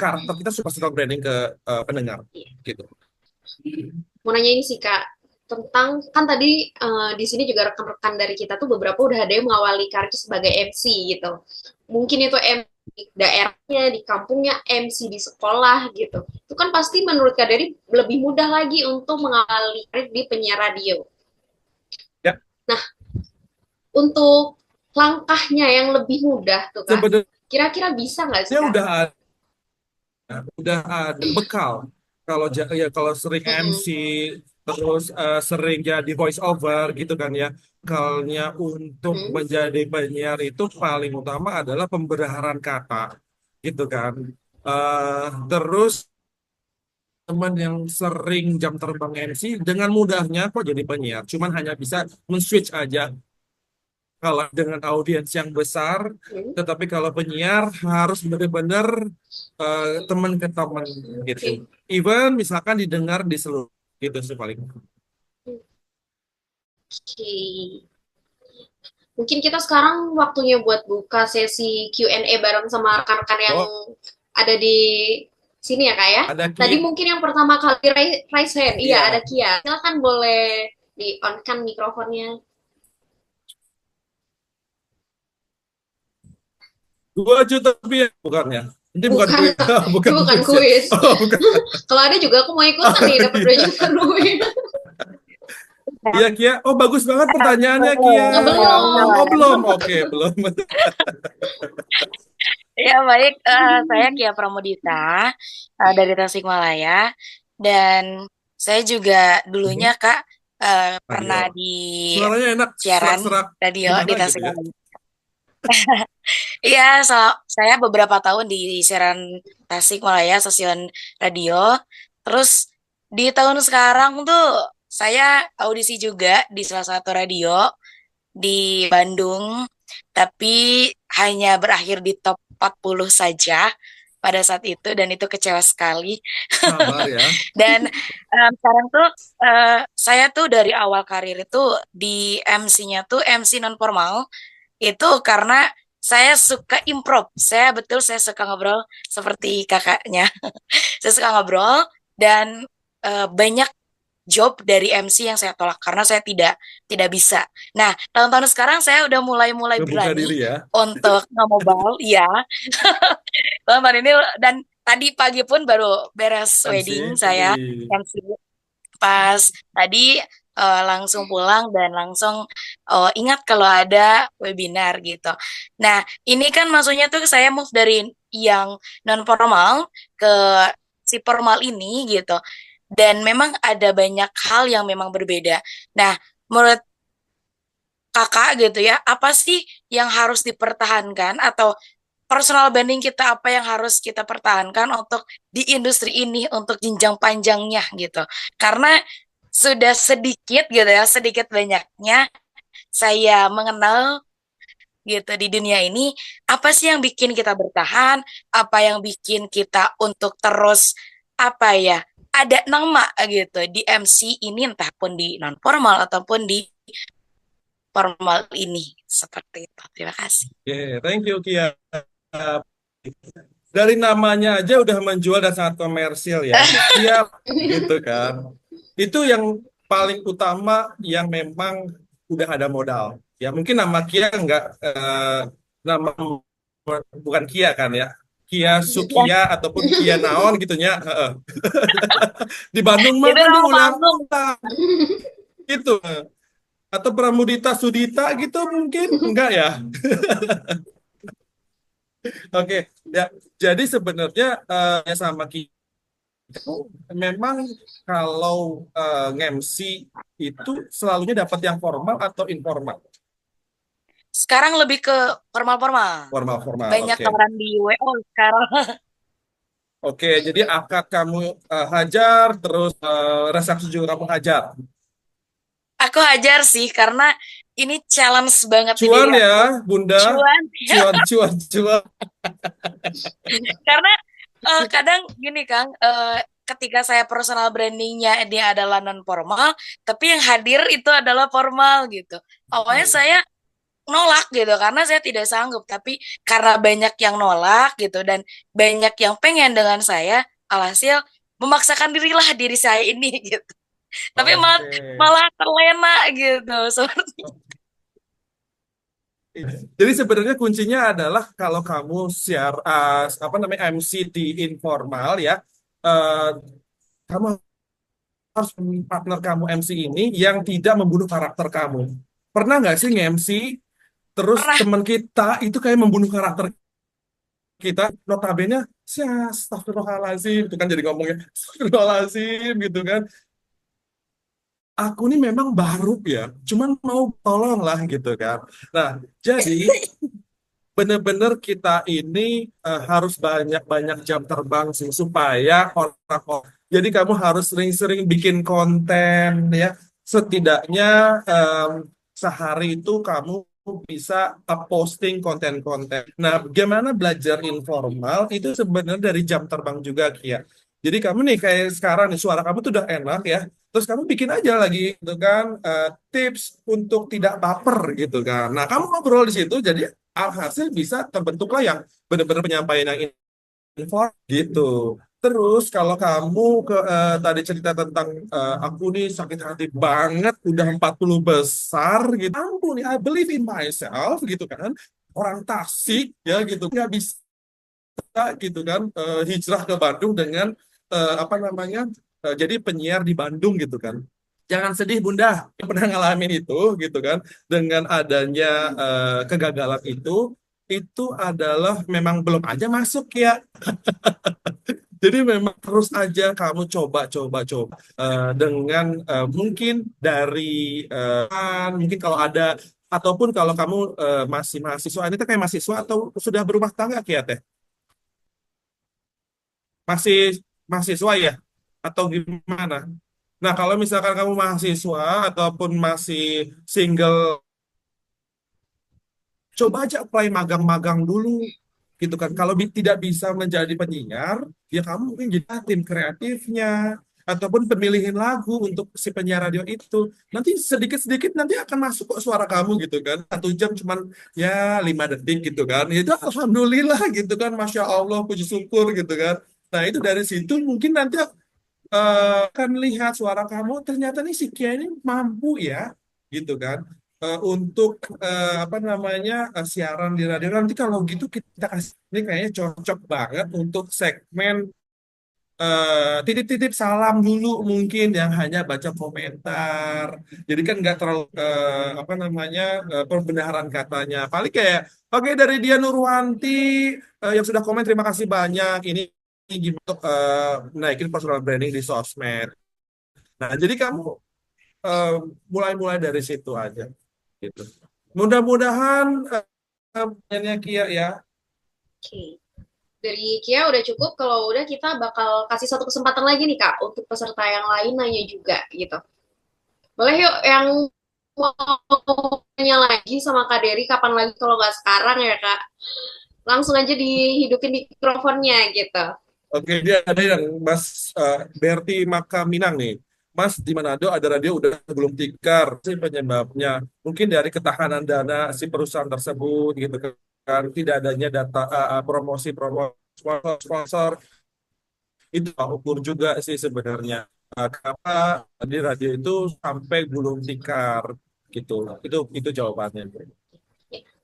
karakter kita suka suka branding ke pendengar gitu. Mau nanya ini sih Kak, tentang kan tadi di sini juga rekan-rekan dari kita tuh beberapa udah ada yang mengawali karir sebagai MC gitu. Mungkin itu MC di daerahnya, di kampungnya, MC di sekolah gitu. Itu kan pasti menurut Kak Dery lebih mudah lagi untuk mengawali karir di penyiar radio. Ya Nah, untuk langkahnya yang lebih mudah tuh Kak, sebenarnya kira-kira bisa nggak sih Kak? udah ada bekal kalau ya kalau sering MC Mm-mm. terus sering jadi voice over gitu kan ya bekalnya untuk Mm-mm. menjadi penyiar itu paling utama adalah pemberaharan kata gitu kan. Terus teman yang sering jam terbang MC dengan mudahnya kok jadi penyiar. Cuman hanya bisa men-switch aja kalau dengan audiens yang besar. Mm. Tetapi kalau penyiar harus benar-benar teman ke teman gitu. Oke. Even misalkan didengar di seluruh gitu sih paling. Oke. Mungkin kita sekarang waktunya buat buka sesi Q&A bareng sama rekan-rekan yang Oh, ada di sini ya kak ya. ada Tadi Kia. mungkin yang pertama kali raise hand, iya ada Ya, Kia. Silakan boleh di on kan mikrofonnya. 2 juta rupiah bukan ya? Ini bukan Bukan, kuis, itu bukan bukan kuis ya. kuis. Oh, bukan. Kalau ada juga aku mau Oh, ikutan nih dapat 2 iya. juta rupiah. Iya Kia. Oh bagus banget pertanyaannya Kia. Oh, Ya ampun. Oh belum. belum. Oke belum. Ya baik, saya Kia Pramudita dari Tasikmalaya dan saya juga dulunya Kak pernah Radio. di Suaranya enak, siaran serak-serak radio gimana di gitu ya. Tasikmalaya. Iya, saya beberapa tahun di siaran Tasikmalaya stasiun radio. Terus di tahun sekarang tuh saya audisi juga di salah satu radio di Bandung, tapi hanya berakhir di top 40 saja pada saat itu dan itu kecewa sekali. Sabar ya. Dan sekarang tuh saya tuh dari awal karir itu di MC-nya tuh MC non formal itu karena saya suka improv. Saya suka ngobrol seperti kakaknya. Saya suka ngobrol dan banyak job dari MC yang saya tolak karena saya tidak bisa. Nah, tahun-tahun sekarang saya udah mulai Ngebuka berani diri ya. untuk nge-mobile, ya. Tahun ini dan tadi pagi pun baru beres wedding MC, saya wih. MC. Pas tadi langsung pulang dan langsung ingat kalau ada webinar gitu. Nah, ini kan maksudnya tuh saya move dari yang non formal ke si formal ini gitu. Dan memang ada banyak hal yang memang berbeda. Nah, menurut kakak gitu ya, apa sih yang harus dipertahankan atau personal branding kita apa yang harus kita pertahankan untuk di industri ini untuk jenjang panjangnya gitu. Karena sudah sedikit gitu ya, sedikit banyaknya saya mengenal gitu di dunia ini, apa sih yang bikin kita bertahan, apa yang bikin kita untuk terus apa ya, ada nama gitu di MC ini entah pun di non formal ataupun di formal ini seperti itu. Terima kasih. Oke, thank you Kia. Dari namanya aja udah menjual dan sangat komersil ya. Kia gitu kan. Itu yang paling utama yang memang udah ada modal. Ya mungkin nama Kia nggak nama bukan Kia kan ya. Kia Ya, Sukia ataupun Kia Naon gitunya. Heeh. Di Bandung mah itu kan nama panggung. diulang-ulang gitu. Atau Pramudita Sudita gitu mungkin enggak ya. Oke, ya. Jadi sebenarnya ya sama kita memang kalau nge-MC itu selalunya dapat yang formal atau informal. Sekarang lebih ke formal-formal. Formal-formal. Banyak Oke. tawaran di WO sekarang. Oke, jadi akad kamu hajar, terus resepsi juga kamu hajar. Aku hajar sih karena ini challenge banget di Cuan diri ya, aku. Bunda. Cuan. Cuan, cuan, cuan. Karena kadang gini Kang, ketika saya personal brandingnya dia adalah non formal, tapi yang hadir itu adalah formal gitu. Awalnya saya nolak gitu karena saya tidak sanggup, tapi karena banyak yang nolak gitu dan banyak yang pengen dengan saya, alhasil memaksakan dirilah diri saya ini gitu. Tapi malah Oke. malah terlena gitu. Seperti Jadi sebenarnya kuncinya adalah kalau kamu share apa namanya MC di informal ya, eh, kamu harus memilih partner kamu MC ini yang tidak membunuh karakter kamu. Pernah nggak sih nge-MC terus pernah. teman kita itu kayak membunuh karakter kita, notabene sih astagfirullahaladzim itu kan jadi ngomongnya astagfirullahaladzim gitu kan. Aku ini memang baru ya, cuman mau tolong lah gitu kan. Nah, jadi benar-benar kita ini harus banyak-banyak jam terbang sih supaya orang-orang. Jadi kamu harus sering-sering bikin konten ya. Setidaknya em, sehari itu kamu bisa posting konten-konten. Nah, bagaimana belajar informal itu sebenarnya dari jam terbang juga, Kia. Jadi kamu nih kayak sekarang nih suara kamu tuh udah enak ya. Terus kamu bikin aja lagi gitu kan tips untuk tidak baper gitu kan. Nah, kamu ngobrol di situ jadi alhasil bisa terbentuklah yang benar-benar penyampaian yang info gitu. Terus kalau kamu tadi cerita tentang aku nih sakit hati banget udah 40 besar gitu. Aku nih I believe in myself gitu kan. Orang Tasik ya gitu nggak bisa gitu kan hijrah ke Bandung dengan apa namanya jadi penyiar di Bandung gitu kan. Jangan sedih Bunda, pernah ngalamin itu gitu kan. Dengan adanya kegagalan itu adalah memang belum aja masuk ya. Jadi memang terus aja kamu coba dengan mungkin dari mungkin kalau ada ataupun kalau kamu masih mahasiswa ini tuh kayak mahasiswa atau sudah berumah tangga Kia teh? Masih mahasiswa ya atau gimana? Nah, kalau misalkan kamu mahasiswa ataupun masih single, coba aja apply magang-magang dulu gitu kan. Kalau tidak bisa menjadi penyiar, ya kamu mungkin jadi tim kreatifnya ataupun pemilihan lagu untuk si penyiar radio itu. Nanti sedikit-sedikit nanti akan masuk kok suara kamu gitu kan. 1 jam cuman ya 5 detik gitu kan. Itu alhamdulillah gitu kan. Masya Allah, puji syukur gitu kan. Nah, itu dari situ mungkin nanti kan lihat suara kamu ternyata nih si Kia ini mampu ya gitu kan untuk apa namanya siaran di radio. Nanti kalau gitu kita kasih ini kayaknya cocok banget untuk segmen titip-titip salam dulu mungkin yang hanya baca komentar. Jadi kan nggak terlalu apa namanya pembenaran katanya. Paling kayak oke dari dia Nurwanti yang sudah komen terima kasih banyak. Ini gimana untuk naikin personal branding di sosmed. Nah, jadi kamu eh, mulai-mulai dari situ aja gitu. Mudah-mudahan pertanyaannya Kia ya. Oke. Dari Kia udah cukup, kalau udah kita bakal kasih satu kesempatan lagi nih Kak, untuk peserta yang lain nanya juga gitu. Boleh yuk yang mau nanya lagi sama Kak Dery, kapan lagi kalau nggak sekarang ya Kak. Langsung aja dihidupin mikrofonnya gitu. Oke, dia ada yang Mas Berti Makaminang nih. Mas, di Manado ada radio udah belum tikar sih penyebabnya. Mungkin dari ketahanan dana si perusahaan tersebut gitu kan. Tidak adanya data promosi-promosi sponsor itu Pak ukur juga sih sebenarnya. Kenapa di radio itu sampai gulung tikar gitu. Itu jawabannya.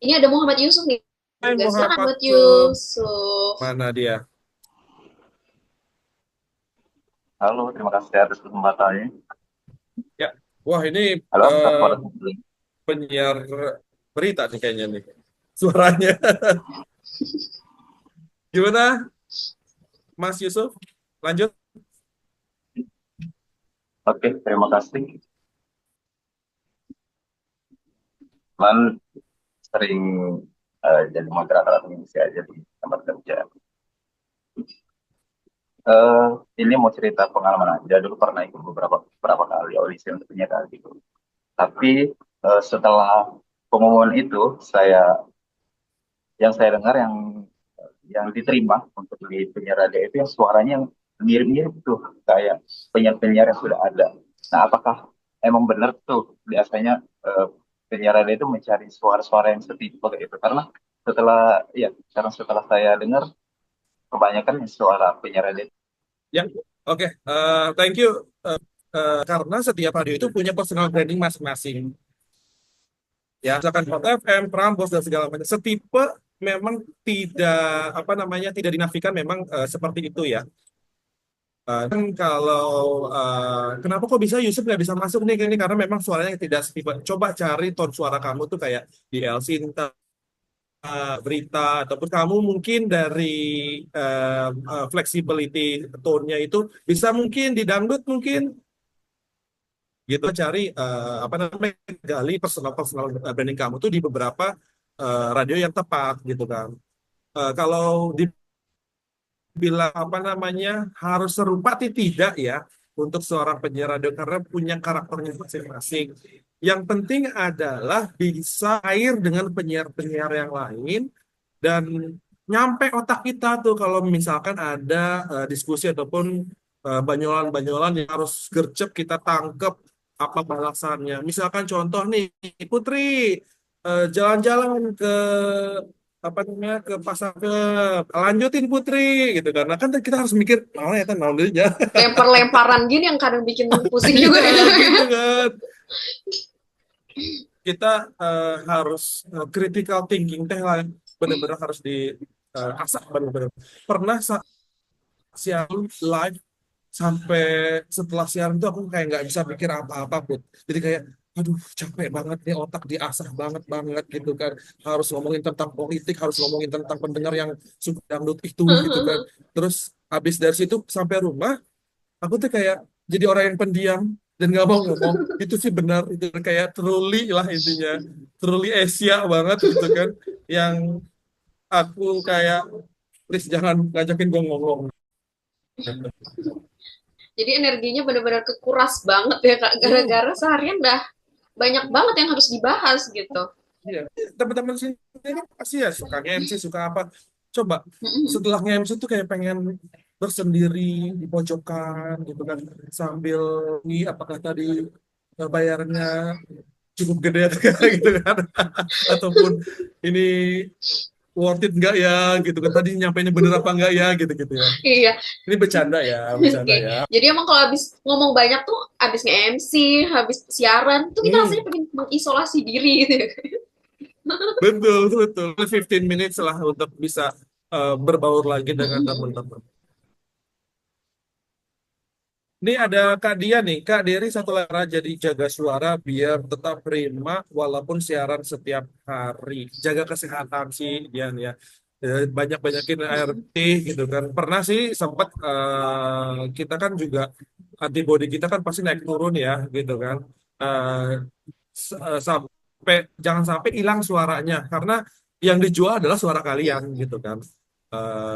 Ini ada Muhammad Yusuf nih Hai juga. Silakan Muhammad buat Yusuf, Yusuf. mana dia? Halo, terima kasih atas kesempatannya. Ya, wah ini Halo, eh, Kak. penyiar berita nih kayaknya nih suaranya. Gimana Mas Yusuf? Lanjut. Oke, terima kasih. Cuman sering jadi moderator atau ngisi aja di tempat kerja. Eh, ini mau cerita pengalaman aja. Dulu pernah ikut beberapa kali audisi untuk penyiar radio. Tapi setelah pengumuman itu, yang saya dengar yang diterima untuk di penyiar radio itu yang suaranya yang mirip-mirip tuh kayak penyiar-penyiar yang sudah ada. Nah, apakah emang benar tuh biasanya penyiar radio itu mencari suara-suara yang setipe kayak itu? Karena setelah saya dengar kebanyakan suara penyiar radio. Ya, oke. Thank you. Karena setiap radio itu punya personal branding masing-masing. Ya, misalkan Hot FM, Prambors dan segala macam. Setipe memang tidak apa namanya tidak dinafikan memang seperti itu ya. Dan kalau kenapa kok bisa Yusuf nggak bisa masuk nih ini karena memang suaranya tidak setipe. Coba cari tone suara kamu tuh kayak di El Sinta, berita ataupun kamu mungkin dari flexibility tone-nya itu bisa mungkin di dangdut mungkin gitu cari apa namanya gali personal personal branding kamu tuh di beberapa radio yang tepat gitu kan. Kalau dibilang apa namanya harus serupa tidak ya untuk seorang penyiar radio karena punya karakternya masing-masing. Yang penting adalah bisa air dengan penyiar-penyiar yang lain dan nyampe otak kita tuh kalau misalkan ada diskusi ataupun banyolan-banyolan yang harus gercep kita tangkep apa balasannya. Misalkan contoh nih, Putri jalan-jalan ke apa namanya ke pasar ke lanjutin Putri gitu karena kan kita harus mikir oh ya kan naonnya Lempar-lemparan gini yang kadang bikin pusing juga. gitu kan kita harus critical thinking teh lah benar-benar harus di asah benar-benar pernah siaran live sampai setelah siaran itu aku kayak nggak bisa pikir apa-apa put jadi kayak aduh capek banget nih otak diasah banget banget gitu kan harus ngomongin tentang politik harus ngomongin tentang pendengar yang suka dangdut itu gitu kan terus habis dari situ sampai rumah aku tuh kayak jadi orang yang pendiam dan nggak mau ngomong itu sih benar itu kayak truly lah intinya truly Asia banget gitu kan yang aku kayak please jangan ngajakin gue ngomong. Jadi energinya benar-benar kekuras banget ya Kak, gara-gara seharian dah banyak banget yang harus dibahas gitu. Iya, teman-teman sini kan pasti ya suka MC, suka apa. Coba setelah MC tuh kayak pengen bersendiri di pojokan gitu kan sambil nih apakah tadi bayarnya cukup gede atau enggak gitu kan ataupun ini worth it nggak ya gitu kan, tadi nyampainya bener apa nggak ya gitu-gitu ya. Iya, Ini bercanda ya, bercanda oke. ya. Jadi emang kalau habis ngomong banyak tuh, habis nge-MC, habis siaran, tuh kita Hmm, rasanya pengen mengisolasi diri gitu ya. betul, betul. 15 minutes lah untuk bisa berbaur lagi dengan Mm-mm. teman-teman. Ini ada Kak Dia nih, Kak Dery satu cara jadi jaga suara biar tetap prima walaupun siaran setiap hari. Jaga kesehatan sih Dian ya. Banyak-banyakin air Mm-mm. putih gitu kan. Pernah sih sempat kita kan juga antibody kita kan pasti naik turun ya gitu kan. Eh, Sampai jangan sampai hilang suaranya karena yang dijual adalah suara kalian gitu kan.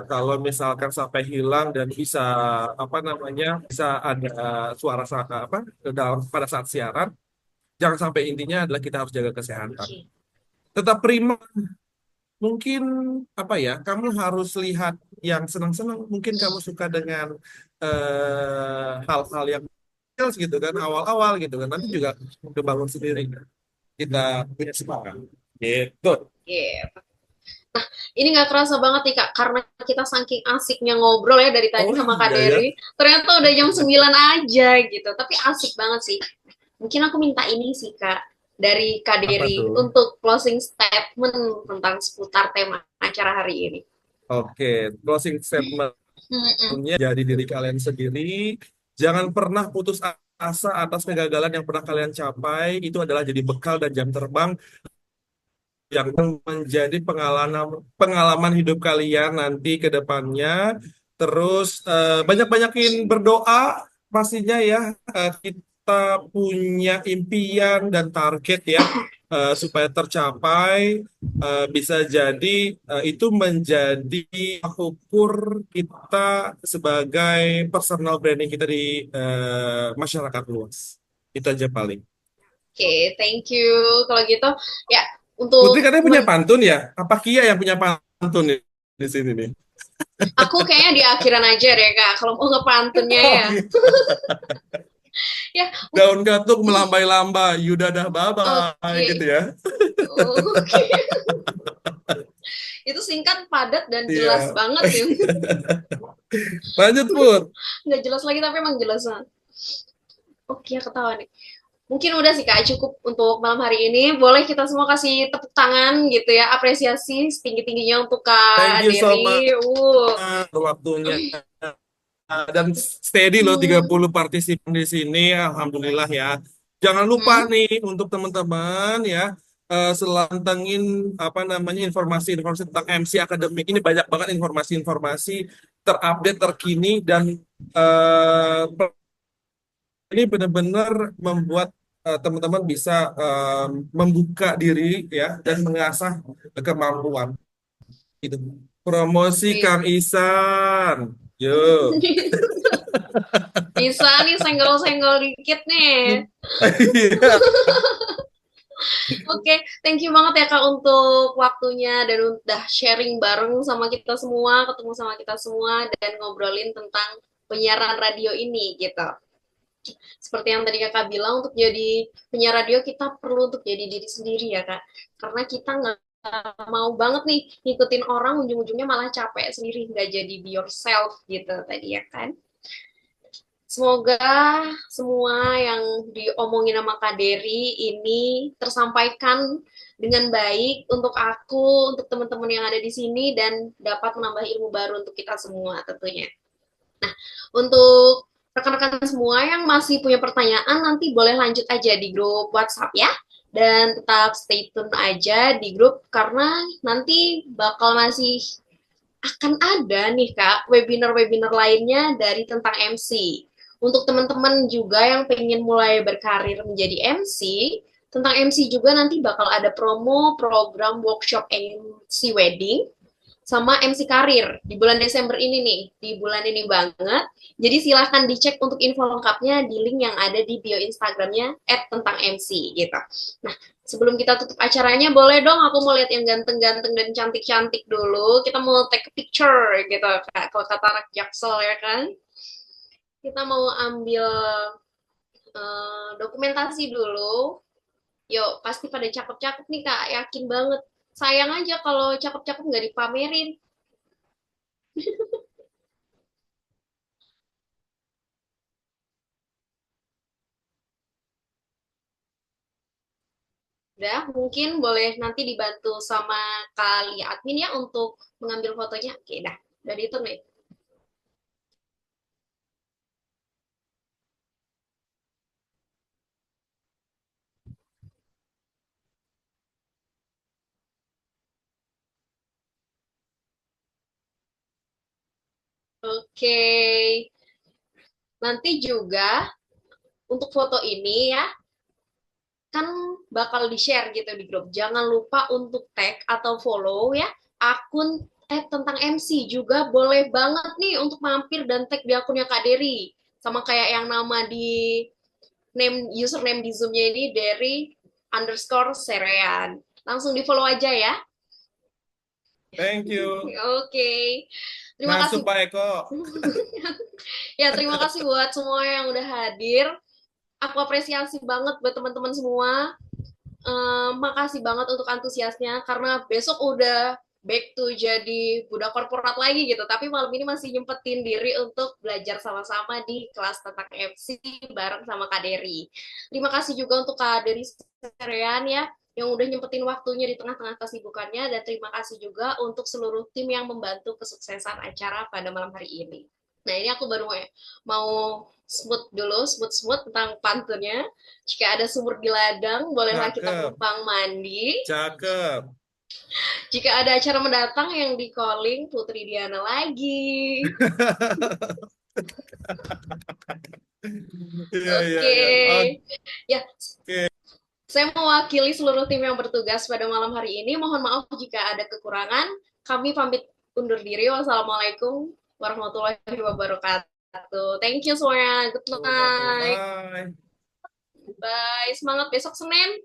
Kalau misalkan sampai hilang dan bisa apa namanya bisa ada suara apa dalam pada saat siaran, jangan sampai, intinya adalah kita harus jaga kesehatan. Oke. Tetap prima, mungkin apa ya, kamu harus lihat yang senang-senang, mungkin kamu suka dengan hal-hal yang kecil gitu kan, awal-awal gitu kan, nanti juga kebangun sendiri, kita punya semangat gitu. Oke. Ini nggak kerasa banget nih Kak, karena kita saking asiknya ngobrol ya dari tadi Oh sama Kak iya ya, Dery. Ternyata udah jam 9 aja gitu, tapi asik banget sih. Mungkin aku minta ini sih Kak, dari Kak apa Dery tuh? untuk closing statement tentang seputar tema acara hari ini. Oke, closing statement. Mm-mm. Jadi diri kalian sendiri. Jangan pernah putus asa atas kegagalan yang pernah kalian capai. Itu adalah jadi bekal dan jam terbang yang menjadi pengalaman pengalaman hidup kalian nanti ke depannya. Terus banyak-banyakin berdoa pastinya ya. Kita punya impian dan target ya supaya tercapai. Bisa jadi itu menjadi ukur kita sebagai personal branding kita di masyarakat luas. Itu aja paling. Oke, thank you. Kalau gitu, ya Putri untuk katanya punya pantun ya? Apa Kia yang punya pantun nih di sini nih? aku kayaknya di akhiran aja deh Kak. Kalau mau ngepantunnya Oh, ya, gitu. ya Daun katuk melambai-lambai, Yudadah bye-bye oke. gitu ya. Oke. Itu singkat, padat, dan jelas Iya. banget sih. Lanjut Pur. Nggak jelas lagi, tapi emang jelas banget. Oke, ketawa nih. Mungkin udah sih Kak, cukup untuk malam hari ini. Boleh kita semua kasih tepuk tangan gitu ya, apresiasi setinggi-tingginya untuk Thank Kak you so much Dery. waktunya. Dan steady loh Hmm. 30 partisipan di sini. Alhamdulillah ya. Jangan lupa Hmm. nih untuk teman-teman ya, selantengin apa namanya informasi-informasi tentang MC Akademik. Ini banyak banget informasi-informasi terupdate, terkini, dan eh, ini benar-benar membuat teman-teman bisa membuka diri ya dan mengasah kemampuan. Itu promosi Oke. Kang Isan. Yuk. Bisa nih senggol-senggol dikit nih. Iya. Oke, thank you banget ya Kak untuk waktunya dan udah sharing bareng sama kita semua, ketemu sama kita semua dan ngobrolin tentang penyiaran radio ini gitu. Seperti yang tadi Kakak bilang, untuk jadi penyiar radio kita perlu untuk jadi diri sendiri ya Kak. Karena kita nggak mau banget nih ngikutin orang, ujung-ujungnya malah capek sendiri, nggak jadi be yourself gitu tadi ya kan. Semoga semua yang diomongin sama Kak Dery ini tersampaikan dengan baik untuk aku, untuk teman-teman yang ada di sini, dan dapat menambah ilmu baru untuk kita semua tentunya. Untuk rekan-rekan semua yang masih punya pertanyaan, nanti boleh lanjut aja di grup WhatsApp ya. Dan tetap stay tune aja di grup, karena nanti bakal masih akan ada nih Kak, webinar-webinar lainnya dari tentang MC. Untuk teman-teman juga yang pengen mulai berkarir menjadi MC, tentang MC juga nanti bakal ada promo program workshop MC wedding sama MC karir di bulan Desember ini nih, di bulan ini banget. Jadi silahkan dicek untuk info lengkapnya di link yang ada di bio Instagramnya @tentang_MC gitu. Nah, sebelum kita tutup acaranya, boleh dong aku mau lihat yang ganteng-ganteng dan cantik-cantik dulu. Kita mau take a picture gitu, kalau kata anak Jaksel ya kan. Kita mau ambil dokumentasi dulu. Yuk, pasti pada cakep-cakep nih Kak, yakin banget. Sayang aja kalau cakep-cakep nggak dipamerin. Udah, mungkin boleh nanti dibantu sama kali admin ya untuk mengambil fotonya. Oke, dah. Dari itu nih. Oke. Nanti juga untuk foto ini ya, kan bakal di-share gitu di grup. Jangan lupa untuk tag atau follow ya akun tentang MC juga boleh banget nih untuk mampir dan tag di akunnya Kak Dery. Sama kayak yang nama di username di Zoom-nya ini Derry_Serean. Langsung di follow aja ya. Thank you. Oke. Terima Masuk kasih. Pak Eko. Ya, terima kasih buat semua yang udah hadir. Aku apresiasi banget buat teman-teman semua. Makasih banget untuk antusiasnya karena besok udah back to jadi budak korporat lagi gitu. Tapi malam ini masih nyempetin diri untuk belajar sama-sama di kelas tentang MC bareng sama Kak Dery. Terima kasih juga untuk Kak Dery Serian ya yang udah nyempetin waktunya di tengah-tengah kesibukannya dan terima kasih juga untuk seluruh tim yang membantu kesuksesan acara pada malam hari ini. Nah, ini aku baru mau smooth tentang pantunnya. Jika ada sumur di ladang, bolehlah kita Cakep. numpang mandi. Cakep. Jika ada acara mendatang yang di calling Putri Diana lagi. Iya, iya, Oke. iya. Ya, saya mewakili seluruh tim yang bertugas pada malam hari ini. Mohon maaf jika ada kekurangan. Kami pamit undur diri. Wassalamualaikum warahmatullahi wabarakatuh. Thank you semuanya. Good Oke, night. bye. Bye. Semangat besok Senin.